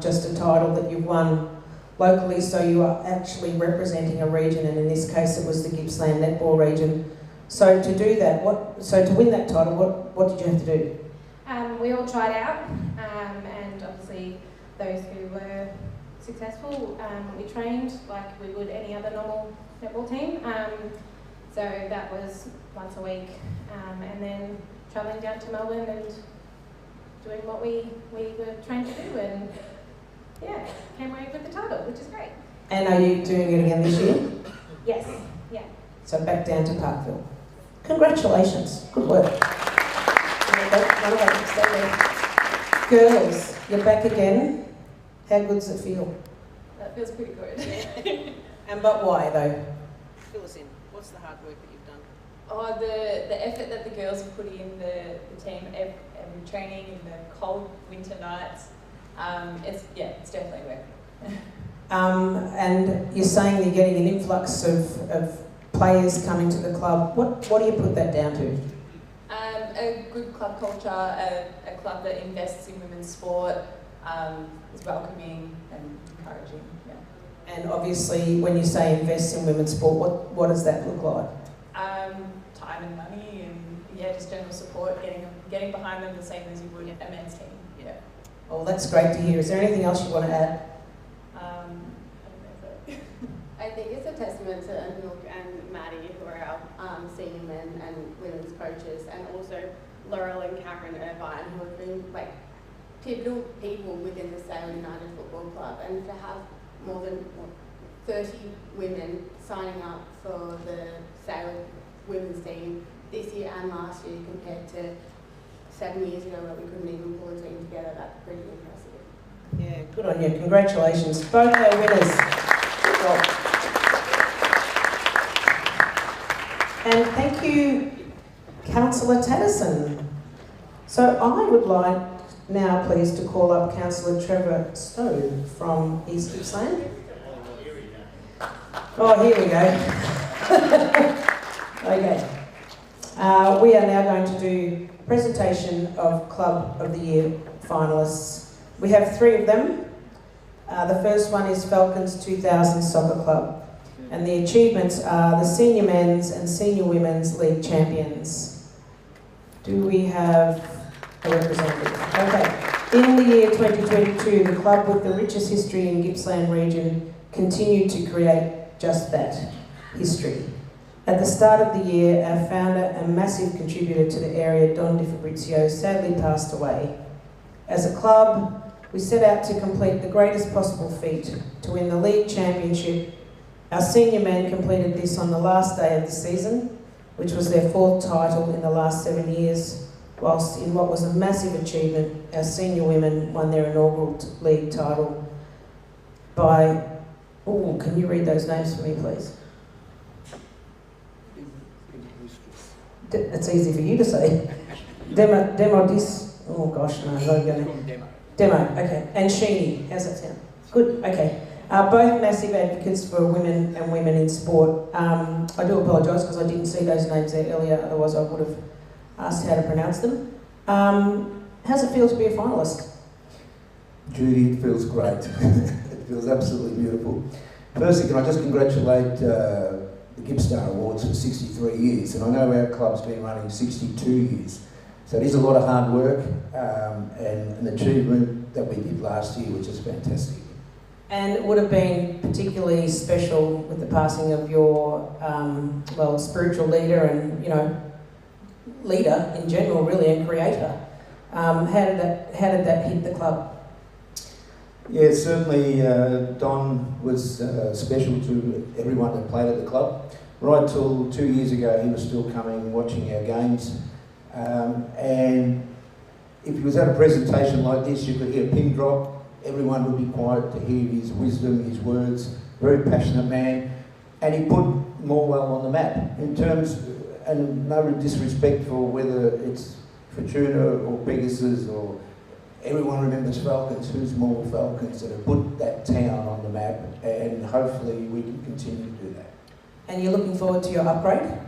just a title that you've won locally, so you are actually representing a region, and in this case it was the Gippsland Netball region. So to do that, to win that title, what did you have to do? We all tried out, and obviously those who were successful, we trained like we would any other normal netball team. So that was once a week, and then travelling down to Melbourne and doing what we were trained to do, and yeah, came away with the title, which is great. And are you doing it again this year? Yes, yeah. So back down to Parkville. Congratulations, good work. Girls, you're back again. How good does it feel? That feels pretty good. And but why though? Fill us in. What's the hard work that you've done? Oh, the effort that the girls have put in, the team, every training in the cold winter nights. It's definitely worth it. And you're saying you're getting an influx of players coming to the club. What do you put that down to? A good club culture, a club that invests in women's sport, is welcoming and encouraging. Yeah. And obviously, when you say invest in women's sport, what does that look like? Time and money, and just general support, getting behind them the same as you would a men's team. Yeah. Oh, that's great to hear. Is there anything else you want to add? I think it's a testament to Anouk and Maddie, who are our senior men and women's coaches, and also Laurel and Karen Irvine, who have been like pivotal people within the Sale United Football Club, and to have more than 30 women signing up for the Sale women's team this year and last year, compared to 7 years ago where we couldn't even pull a team together. That's pretty impressive. Yeah, good on you. Congratulations. Both our winners. Good job. And thank you, Councillor Taddison. So I would like now, please, to call up Councillor Trevor Stowe from East Gippsland. Oh, here we go. Okay. We are now going to do a presentation of Club of the Year finalists. We have 3 of them. The first one is Falcons 2000 Soccer Club. And the achievements are the Senior Men's and Senior Women's League Champions. Do we have a representative? Okay. In the year 2022, the club with the richest history in Gippsland region continued to create just that, history. At the start of the year, our founder and massive contributor to the area, Don Di Fabrizio, sadly passed away. As a club, we set out to complete the greatest possible feat, to win the league championship. Our senior men completed this on the last day of the season, which was their 4th title in the last 7 years, whilst in what was a massive achievement, our senior women won their inaugural league title by, oh, can you read those names for me, please? It's easy for you to say. Oh gosh, no, I'm not going to. Demo, okay. And Sheeny, how's that sound? Good, okay. Both massive advocates for women and women in sport. I do apologise because I didn't see those names there earlier, otherwise I would have asked how to pronounce them. How's it feel to be a finalist? Judy, it feels great. It feels absolutely beautiful. Firstly, can I just congratulate the Gippstar Awards for 63 years, and I know our club's been running 62 years. So it is a lot of hard work and an achievement that we did last year, which is fantastic. And it would have been particularly special with the passing of your, spiritual leader and, leader in general, really, and creator. How did that hit the club? Yeah, certainly Don was special to everyone that played at the club. Right till 2 years ago, he was still coming, watching our games. And if he was at a presentation like this, you could hear a pin drop. Everyone would be quiet to hear his wisdom, his words. Very passionate man. And he put Morwell on the map in terms, and no disrespect for whether it's Fortuna or Pegasus or everyone remembers Falcons, who's Morwell Falcons, that have put that town on the map, and hopefully we can continue to do that. And you're looking forward to your upgrade?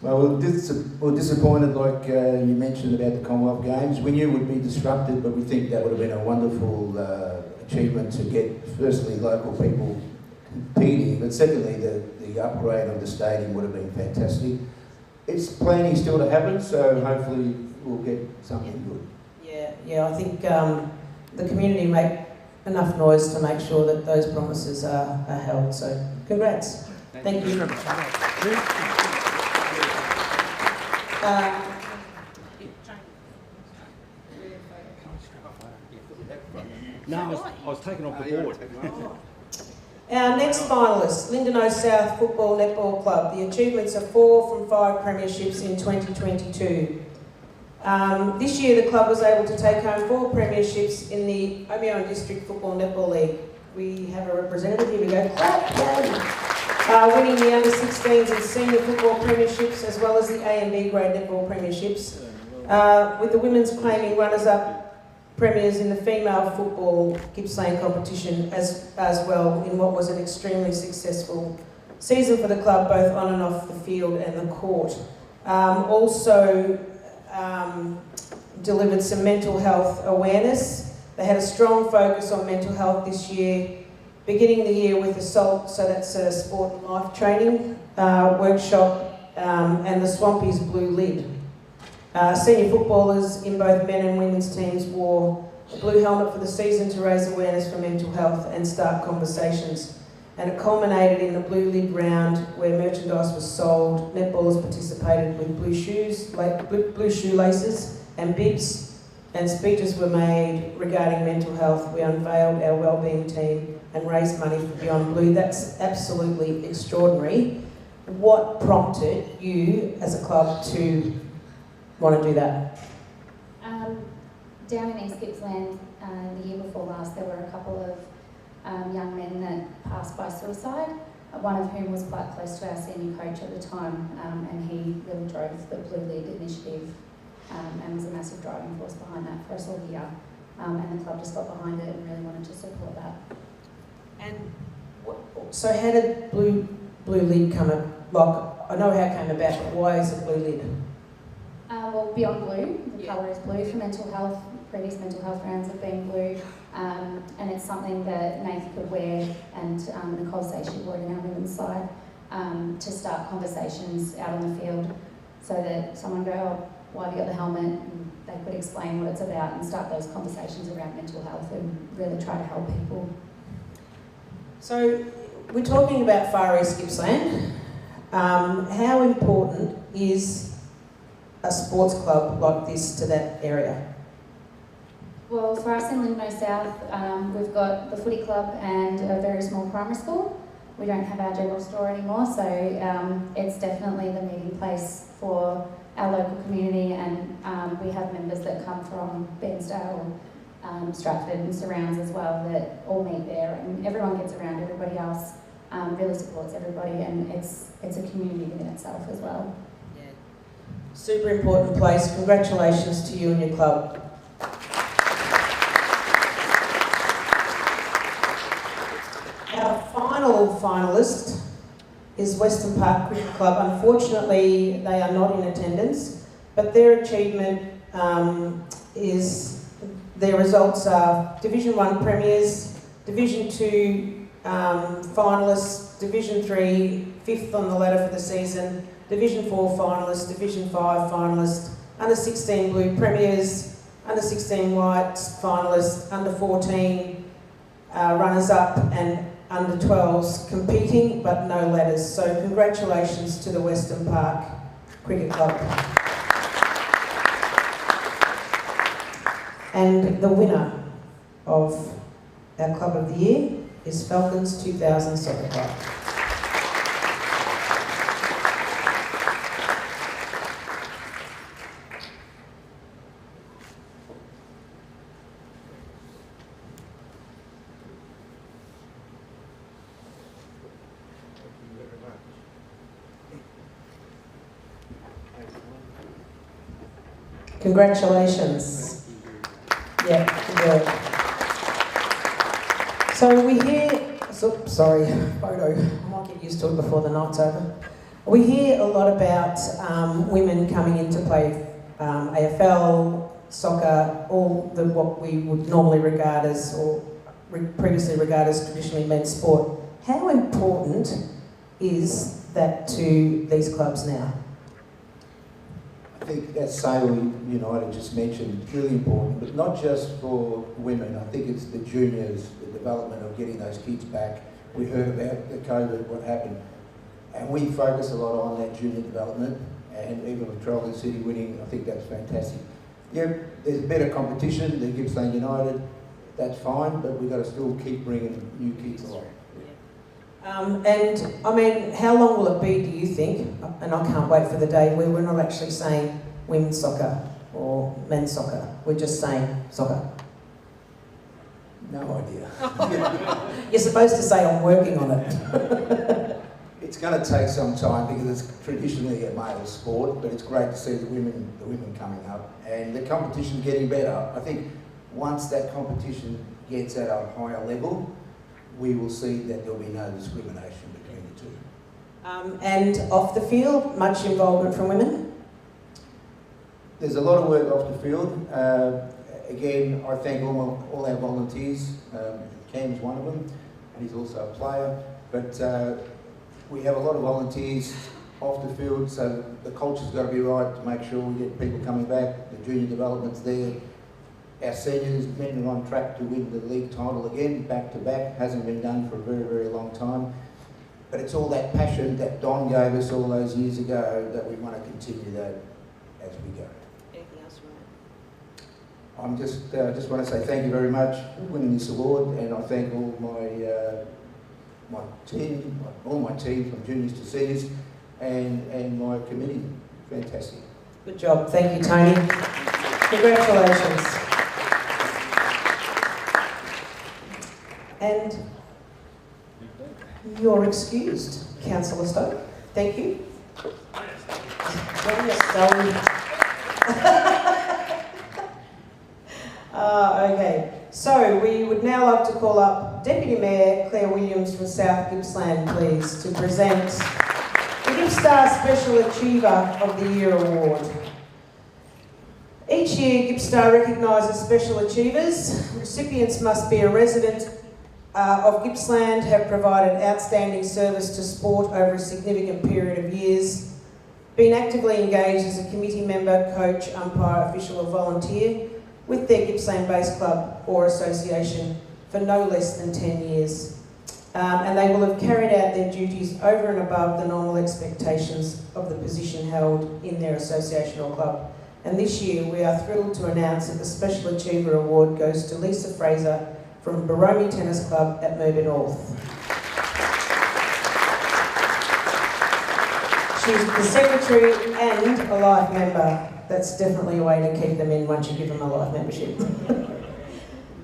Well, we're disappointed, like you mentioned about the Commonwealth Games. We knew it would be disrupted, but we think that would have been a wonderful achievement to get, firstly, local people competing, but secondly, the upgrade of the stadium would have been fantastic. It's planning still to happen, so hopefully we'll get something good. Yeah, I think the community make enough noise to make sure that those promises are held, so congrats. Thank you. No, I was taken off the board. Our next finalist, Lindenau South Football Netball Club. The achievements are 4 from 5 premierships in 2022. This year the club was able to take home 4 premierships in the Omeo District Football Netball League. We have a representative, here we go. Winning the under-16s and senior football premierships, as well as the A and B grade netball premierships, with the women's claiming runners-up premiers in the female football Gippsland competition as well, in what was an extremely successful season for the club, both on and off the field and the court. Also delivered some mental health awareness. They had a strong focus on mental health this year, beginning the year with Assault, so that's a sport and life training workshop, and the Swampy's Blue Lid. Senior footballers in both men and women's teams wore a blue helmet for the season to raise awareness for mental health and start conversations. And it culminated in the Blue Lid round, where merchandise was sold. Netballers participated with blue shoelaces and bibs, and speeches were made regarding mental health. We unveiled our wellbeing team and raised money for Beyond Blue. That's absolutely extraordinary. What prompted you as a club to want to do that? Down in East Gippsland, the year before last, there were a couple of young men that passed by suicide, one of whom was quite close to our senior coach at the time, and he really drove the Blue Lid initiative and was a massive driving force behind that for us all here. And the club just got behind it and really wanted to support that. And so how did Blue Lid come about? I know how it came about, but why is it Blue Lid? Well, Beyond Blue, the colour is blue for mental health. Previous mental health rounds have been blue, and it's something that Nath could wear, and Nicole Sachet wore it in our women's side, to start conversations out on the field, so that someone go, oh, why have you got the helmet? And they could explain what it's about and start those conversations around mental health and really try to help people. So we're talking about Far East Gippsland. How important is a sports club like this to that area? Well, for us in Lindenau South, we've got the footy club and a very small primary school. we don't have our general store anymore, so it's definitely the meeting place for our local community, and we have members that come from Bairnsdale, Stratford and surrounds as well that all meet there, and everyone gets around everybody else, really supports everybody, and it's a community within itself as well. Yeah. Super important place. Congratulations to you and your club. Our final finalist is Western Park Cricket Club. Unfortunately, they are not in attendance, but their achievement is, their results are Division 1 premiers, Division 2 finalists, Division 3 fifth on the ladder for the season, Division 4 finalist, Division 5 finalist, under 16 blue premiers, under 16 white finalist, under 14 runners up, and under 12s competing but no ladders. So congratulations to the Western Park Cricket Club. And the winner of our Club of the Year is Falcons 2000 Soccer Club. Congratulations. Yeah, good work. So we hear, sorry, photo, I might get used to it before the night's over. We hear a lot about women coming in to play AFL, soccer, all the what we would normally regard as, or previously regard as traditionally men's sport. How important is that to these clubs now? I think as Sale United just mentioned, it's really important, but not just for women. I think it's the juniors, the development of getting those kids back. We heard about the COVID, what happened, and we focus a lot on that junior development, and even with Trellis City winning, I think that's fantastic. Yeah, there's better competition, the Gippstar United, that's fine, but we've got to still keep bringing new kids along. And I mean, how long will it be, do you think? And I can't wait for the day where we're not actually saying women's soccer or men's soccer. We're just saying soccer. No idea. You're supposed to say I'm working on it. It's going to take some time because it's traditionally a male sport, but it's great to see the women coming up and the competition getting better. I think once that competition gets at a higher level, we will see that there'll be no discrimination between the two. And off the field, much involvement from women? There's a lot of work off the field. Again, I thank all our volunteers. Cam's one of them, and he's also a player. But we have a lot of volunteers off the field, so the culture's got to be right to make sure we get people coming back. The junior development's there. Our seniors, men are on track to win the league title again, back to back. Hasn't been done for a very, very long time. But it's all that passion that Don gave us all those years ago that we want to continue that as we go. Anything else you I'm want just want to say thank you very much for winning this award, and I thank all my team from juniors to seniors, and my committee. Fantastic. Good job. Thank you, Tony. Congratulations. And you're excused, Councillor Stowe. Thank you. Okay, so we would now like to call up Deputy Mayor Claire Williams from South Gippsland, please, to present the Gippstar Special Achiever of the Year Award. Each year, Gippstar recognises special achievers. Recipients must be a resident of Gippsland, have provided outstanding service to sport over a significant period of years, been actively engaged as a committee member, coach, umpire, official or volunteer with their Gippsland-based club or association for no less than 10 years. And they will have carried out their duties over and above the normal expectations of the position held in their association or club. And this year we are thrilled to announce that the Special Achiever Award goes to Lisa Fraser from Baromi Tennis Club at Merby North. She's the secretary and a life member. That's definitely a way to keep them in once you give them a life membership.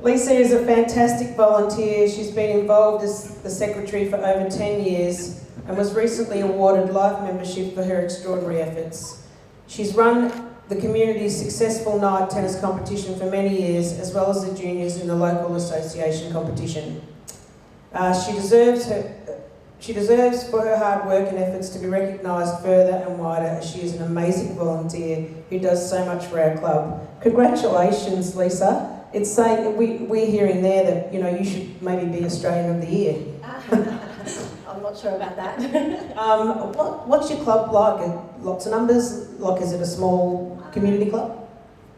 Lisa is a fantastic volunteer. She's been involved as the secretary for over 10 years and was recently awarded life membership for her extraordinary efforts. She's run the community's successful night tennis competition for many years, as well as the juniors in the local association competition. She deserves for her hard work and efforts to be recognised further and wider, as she is an amazing volunteer who does so much for our club. Congratulations, Lisa. It's saying that we're hearing there that you should maybe be Australian of the Year. I'm not sure about that. What's your club like? Lots of numbers? Like, is it a small community club?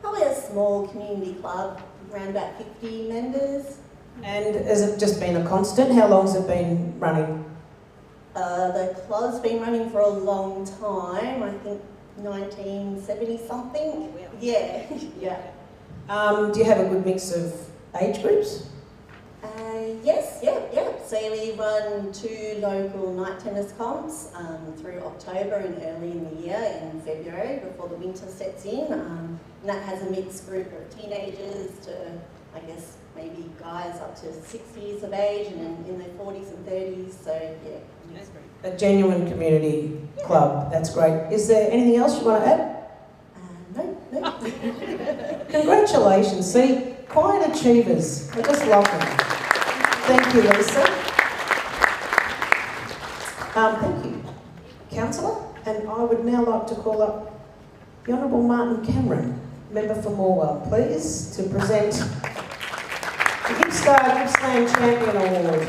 Probably a small community club, around about 50 members. And has it just been a constant? How long's it been running? The club's been running for a long time, I think 1970 something. Yeah, yeah. Do you have a good mix of age groups? Yes, yeah. So we run 2 local night tennis comps through October and early in the year in February before the winter sets in. And that has a mixed group of teenagers to, I guess, maybe guys up to 60 years of age and in their 40s and 30s. So yeah. A genuine community club. That's great. Is there anything else you want to add? No. Congratulations. See, quiet achievers. I just love them. Thank you, Lisa. Thank you, Councillor. And I would now like to call up the Honourable Martin Cameron, member for Morwell, please, to present the Gippstar Gippsland Champion Award.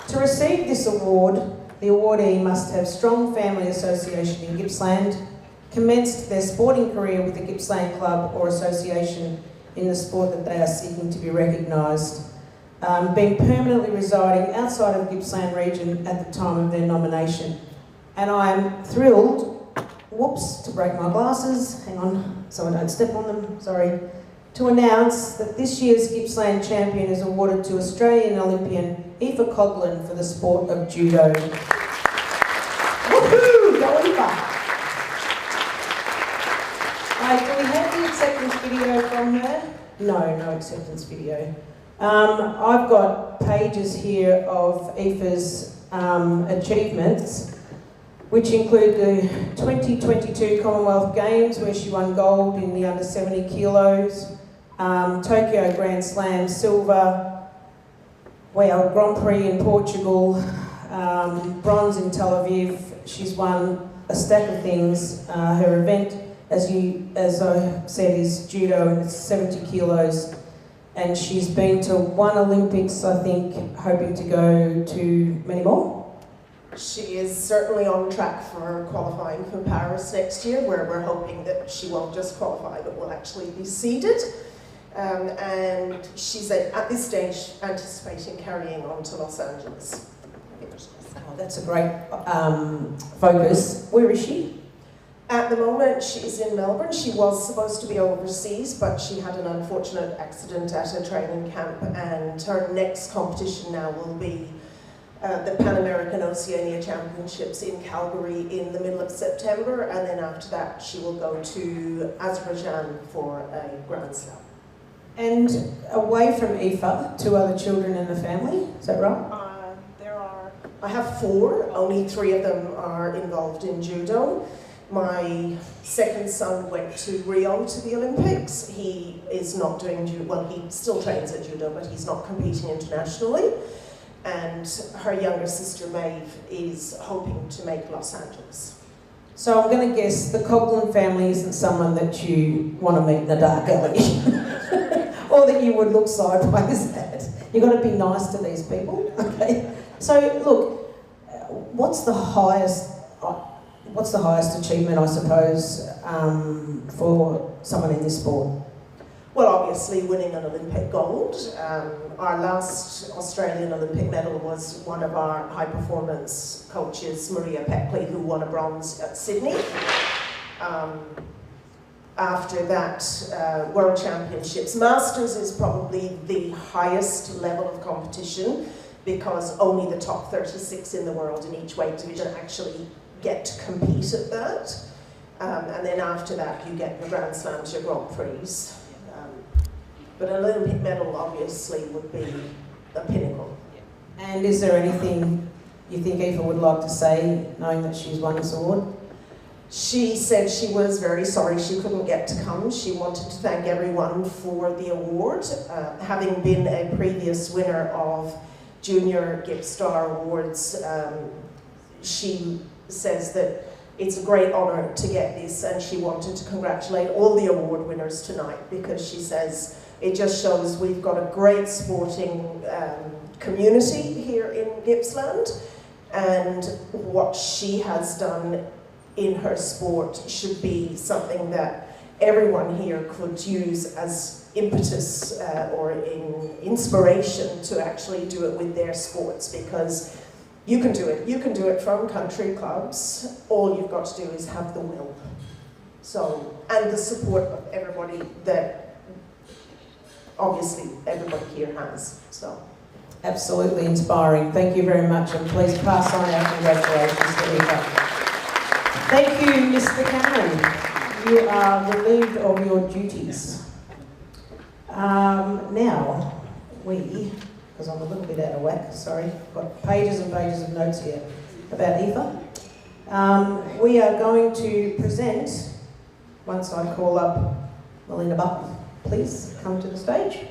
To receive this award, the awardee must have strong family association in Gippsland, commenced their sporting career with the Gippsland Club or association in the sport that they are seeking to be recognised, been permanently residing outside of Gippsland region at the time of their nomination. And I am thrilled, to break my glasses, hang on, so I don't step on them, sorry, to announce that this year's Gippsland champion is awarded to Australian Olympian Aoife Coghlan for the sport of judo. Woohoo! Go Aoife! Do we have the acceptance video from her? No acceptance video. I've got pages here of Aoife's achievements, which include the 2022 Commonwealth Games, where she won gold in the under 70 kilos, Tokyo Grand Slam silver, Grand Prix in Portugal, bronze in Tel Aviv. She's won a stack of things. Her event, as I said, is judo, and it's 70 kilos. And she's been to 1 Olympics, I think, hoping to go to many more. She is certainly on track for qualifying for Paris next year, where we're hoping that she won't just qualify, but will actually be seeded. And she's at this stage anticipating carrying on to Los Angeles. Oh, that's a great focus. Where is she? At the moment, she's in Melbourne. She was supposed to be overseas, but she had an unfortunate accident at a training camp, and her next competition now will be the Pan American Oceania Championships in Calgary in the middle of September, and then after that she will go to Azerbaijan for a Grand Slam. And away from Aoife, 2 other children in the family, is that right? I have 4, only 3 of them are involved in judo. My second son went to Rio to the Olympics. He is not doing judo, well, he still trains at judo, but he's not competing internationally. And her younger sister, Maeve, is hoping to make Los Angeles. So I'm going to guess the Coghlan family isn't someone that you want to meet in the dark alley. Or that you would look sideways at. You've got to be nice to these people, okay? So look, what's the highest achievement, I suppose, for someone in this sport? Well, obviously winning an Olympic gold. Our last Australian Olympic medal was one of our high performance coaches, Maria Peckley, who won a bronze at Sydney. After that, World Championships. Masters is probably the highest level of competition, because only the top 36 in the world in each weight division actually get to compete at that. And then after that, you get your Grand Slams, your Grand Prix. But an Olympic medal obviously would be the pinnacle. And is there anything you think Aoife would like to say, knowing that she's won this award? She said she was very sorry she couldn't get to come. She wanted to thank everyone for the award. Having been a previous winner of Junior Gippstar Awards, she says that it's a great honour to get this, and she wanted to congratulate all the award winners tonight, because she says it just shows we've got a great sporting community here in Gippsland, and what she has done in her sport should be something that everyone here could use as impetus or inspiration to actually do it with their sports, because you can do it. You can do it from country clubs. All you've got to do is have the will. So, and the support of everybody that obviously everybody here has. So, absolutely inspiring. Thank you very much, and please pass on our congratulations to Aoife. Thank you, Mr. Cameron. You are relieved of your duties. Now, because I'm a little bit out of whack, sorry, I've got pages and pages of notes here about Aoife. We are going to present, once I call up Melinda Button, please come to the stage.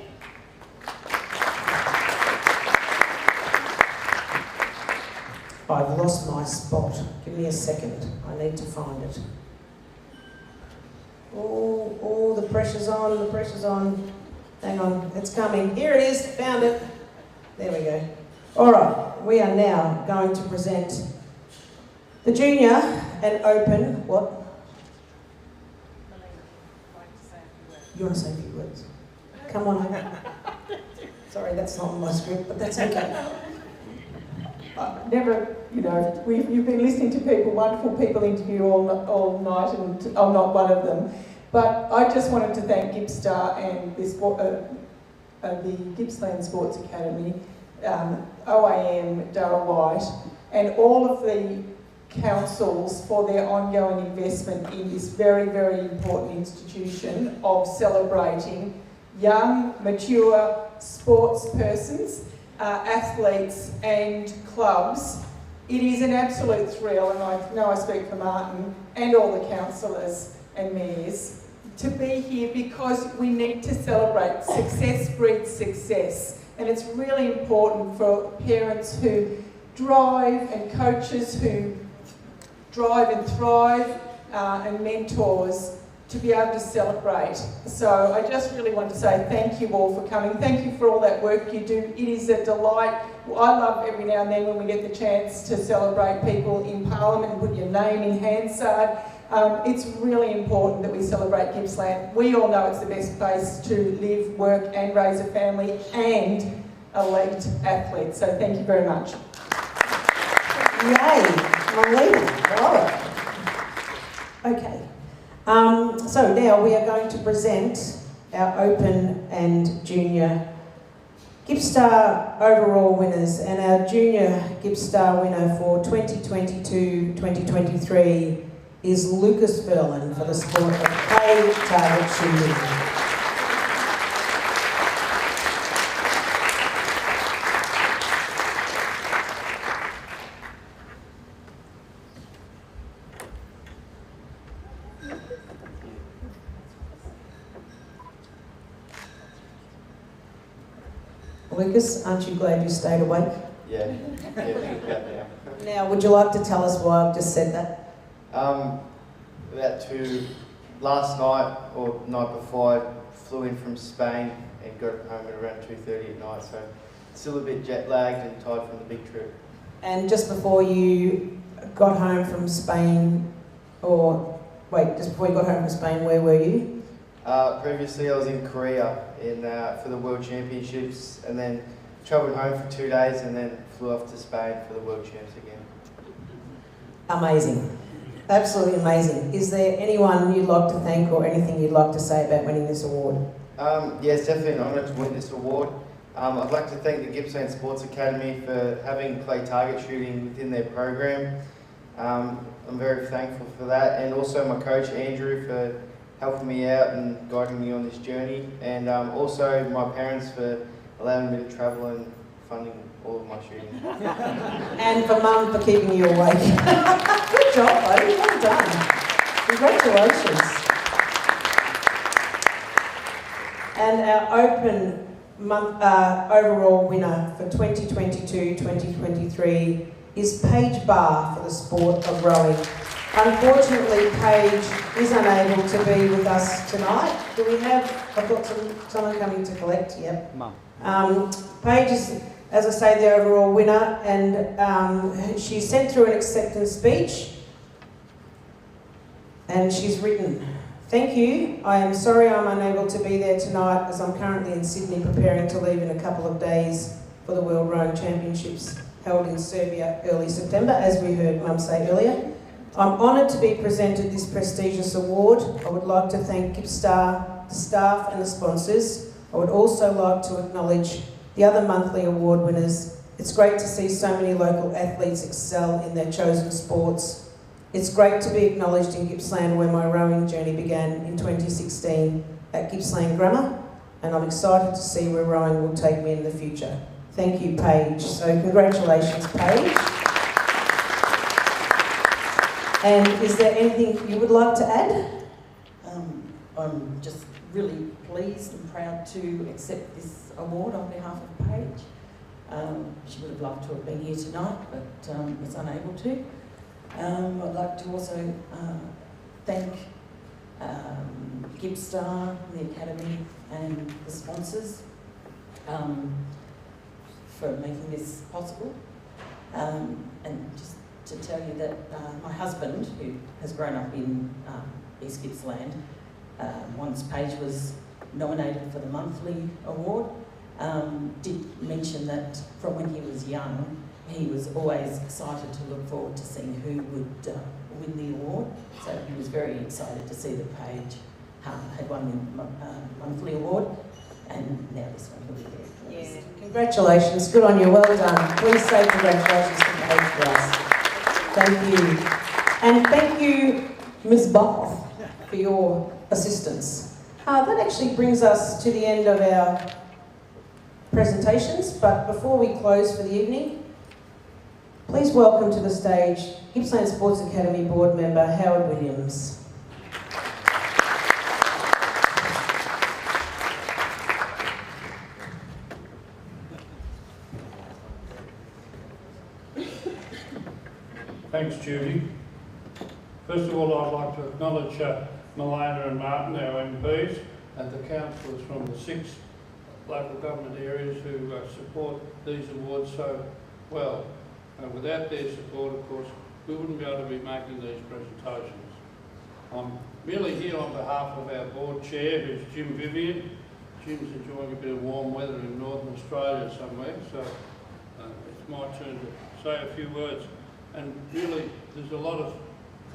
I've lost my spot. Give me a second. I need to find it. Oh, the pressure's on, the pressure's on. Hang on, it's coming. Here it is, found it. There we go. All right, we are now going to present the Junior and Open, what? You want to say a few words? Come on over. Sorry, that's not on my script, but that's okay. Never, you've been listening to people, wonderful people interview all night, and I'm not one of them. But I just wanted to thank Gippstar and the Gippsland Sports Academy, OAM, Darryl White, and all of the councils for their ongoing investment in this very, very important institution of celebrating young, mature sports persons, athletes and clubs. It is an absolute thrill, and I know I speak for Martin and all the councillors and mayors, to be here, because we need to celebrate. Success breeds success, and it's really important for parents who drive and coaches who drive and thrive and mentors to be able to celebrate. So I just really want to say thank you all for coming. Thank you for all that work you do. It is a delight. I love every now and then when we get the chance to celebrate people in Parliament and put your name in Hansard. It's really important that we celebrate Gippsland. We all know it's the best place to live, work and raise a family and elite athletes. So thank you very much. Yay, Melina, love it. Okay. So now we are going to present our Open and Junior Gippstar overall winners, and our Junior Gippstar winner for 2022-2023 is Lucas Verlin for the sport of clay target shooting. Lucas, aren't you glad you stayed awake? Yeah. Now, would you like to tell us why I've just said that? Last night or night before, I flew in from Spain and got home at around 2:30 at night, so still a bit jet lagged and tired from the big trip. And just before you got home from Spain, just before you got home from Spain, where were you? Previously I was in Korea for the World Championships, and then travelled home for 2 days and then flew off to Spain for the World Champs again. Amazing. Absolutely amazing. Is there anyone you'd like to thank or anything you'd like to say about winning this award? Yes, definitely an honour to win this award. I'd like to thank the Gippsland Sports Academy for having clay target shooting within their program. I'm very thankful for that, and also my coach Andrew for helping me out and guiding me on this journey, and also my parents for allowing me to travel and funding all of my shooting. And for Mum for keeping you awake. Good job, buddy. Well done. Congratulations. And our open overall winner for 2022-2023 is Paige Barr for the sport of rowing. Unfortunately, Paige is unable to be with us tonight. Do we have, I've got someone coming to collect, yep. Mum. Paige is, as I say, the overall winner, and she sent through an acceptance speech, and she's written, "Thank you. I am sorry I'm unable to be there tonight as I'm currently in Sydney preparing to leave in a couple of days for the World Rowing Championships held in Serbia early September, as we heard Mum say earlier. I'm honoured to be presented this prestigious award. I would like to thank Gippstar, the staff and the sponsors. I would also like to acknowledge the other monthly award winners. It's great to see so many local athletes excel in their chosen sports. It's great to be acknowledged in Gippsland, where my rowing journey began in 2016 at Gippsland Grammar, and I'm excited to see where rowing will take me in the future. Thank you, Paige." So congratulations, Paige. And is there anything you would like to add? I'm just really pleased and proud to accept this award on behalf of Paige. She would have loved to have been here tonight, but was unable to. I'd like to also thank Gippstar, the Academy and the sponsors for making this possible. And just to tell you that my husband, who has grown up in East Gippsland, once Paige was nominated for the monthly award, did mention that from when he was young, he was always excited to look forward to seeing who would win the award. So he was very excited to see that Paige had won the monthly award, and now this one he'll be very pleased. Yeah, congratulations, good on you, well done. Please say congratulations to Paige for us. Thank you. And thank you, Ms. Bath, for your assistance. That actually brings us to the end of our presentations, but before we close for the evening, please welcome to the stage Gippsland Sports Academy board member Howard Williams. Thanks, Judy. First of all, I'd like to acknowledge Milena and Martin, our MPs, and the councillors from the 6 local government areas who support these awards so well. Without their support, of course, we wouldn't be able to be making these presentations. I'm really here on behalf of our board chair, who's Jim Vivian. Jim's enjoying a bit of warm weather in Northern Australia somewhere, so it's my turn to say a few words. And really, there's a lot of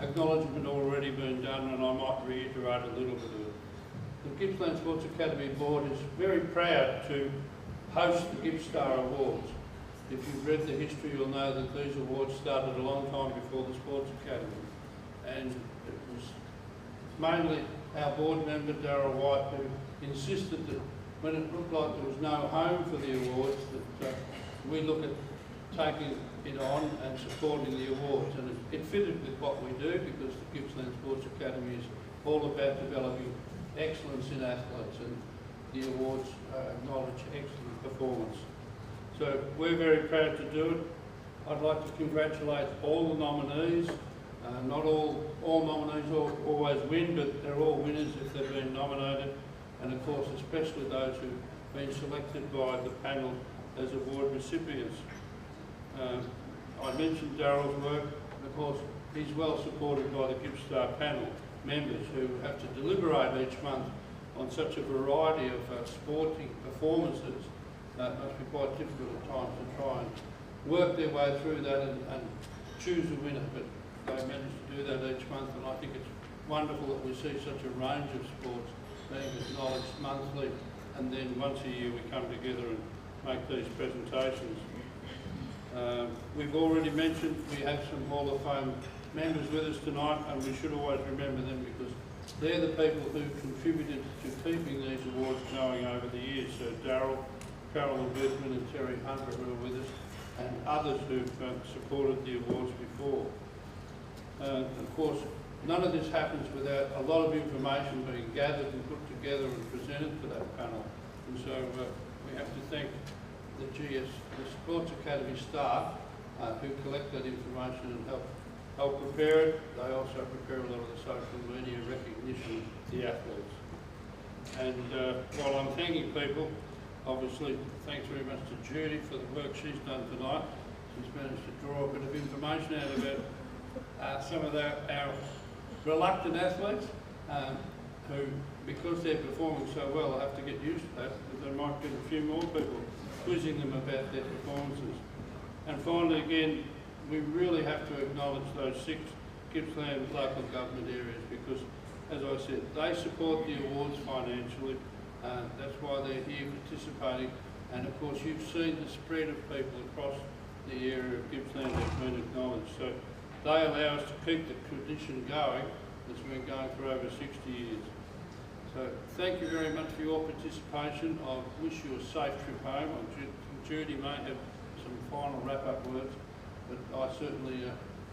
acknowledgement already been done, and I might reiterate a little bit of it. The Gippsland Sports Academy Board is very proud to host the Gippstar Awards. If you've read the history, you'll know that these awards started a long time before the Sports Academy. And it was mainly our board member, Darryl White, who insisted that when it looked like there was no home for the awards, that we look at taking it on and supporting the awards. And it fitted with what we do, because the Gippsland Sports Academy is all about developing excellence in athletes, and the awards acknowledge excellent performance. So we're very proud to do it. I'd like to congratulate all the nominees. Not all nominees always win, but they're all winners if they've been nominated, and of course especially those who've been selected by the panel as award recipients. I mentioned Darryl's work, and of course he's well supported by the Gippstar panel members, who have to deliberate each month on such a variety of sporting performances. It must be quite difficult at times to try and work their way through that and choose a winner, but they manage to do that each month, and I think it's wonderful that we see such a range of sports being acknowledged monthly, and then once a year we come together and make these presentations. We've already mentioned we have some Hall of Fame members with us tonight, and we should always remember them because they're the people who contributed to keeping these awards going over the years. So Darryl, Carolyn Bethman and Terry Hunter who are with us, and others who've supported the awards before. Of course, none of this happens without a lot of information being gathered and put together and presented to that panel. And so we have to thank the Sports Academy staff who collect that information and help prepare it. They also prepare a lot of the social media recognition of the athletes. And while I'm thanking people, obviously thanks very much to Judy for the work she's done tonight. She's managed to draw a bit of information out about some of our reluctant athletes who, because they're performing so well, have to get used to that, because there might be a few more people quizzing them about their performances. And finally, again, we really have to acknowledge those 6 Gippsland local government areas because, as I said, they support the awards financially. That's why they're here participating. And of course, you've seen the spread of people across the area of Gippsland that's been acknowledged. So they allow us to keep the tradition going that's been going for over 60 years. So thank you very much for your participation. I wish you a safe trip home. Judy may have some final wrap-up words, but I certainly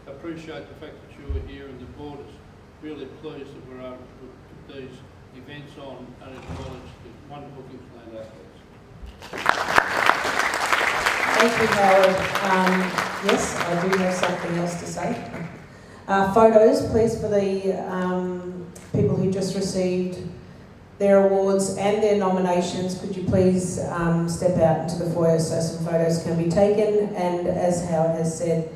appreciate the fact that you were here and the board is really pleased that we're able to put these events on and acknowledge the wonderful Gippsland athletes. Thank you, Howard. Yes, I do have something else to say. Photos, please, for the people who just received their awards and their nominations. Could you please step out into the foyer so some photos can be taken? And as Howard has said,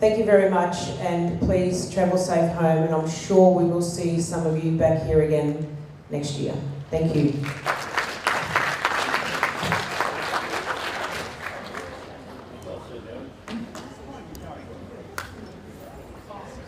thank you very much, and please travel safe home, and I'm sure we will see some of you back here again next year. Thank you.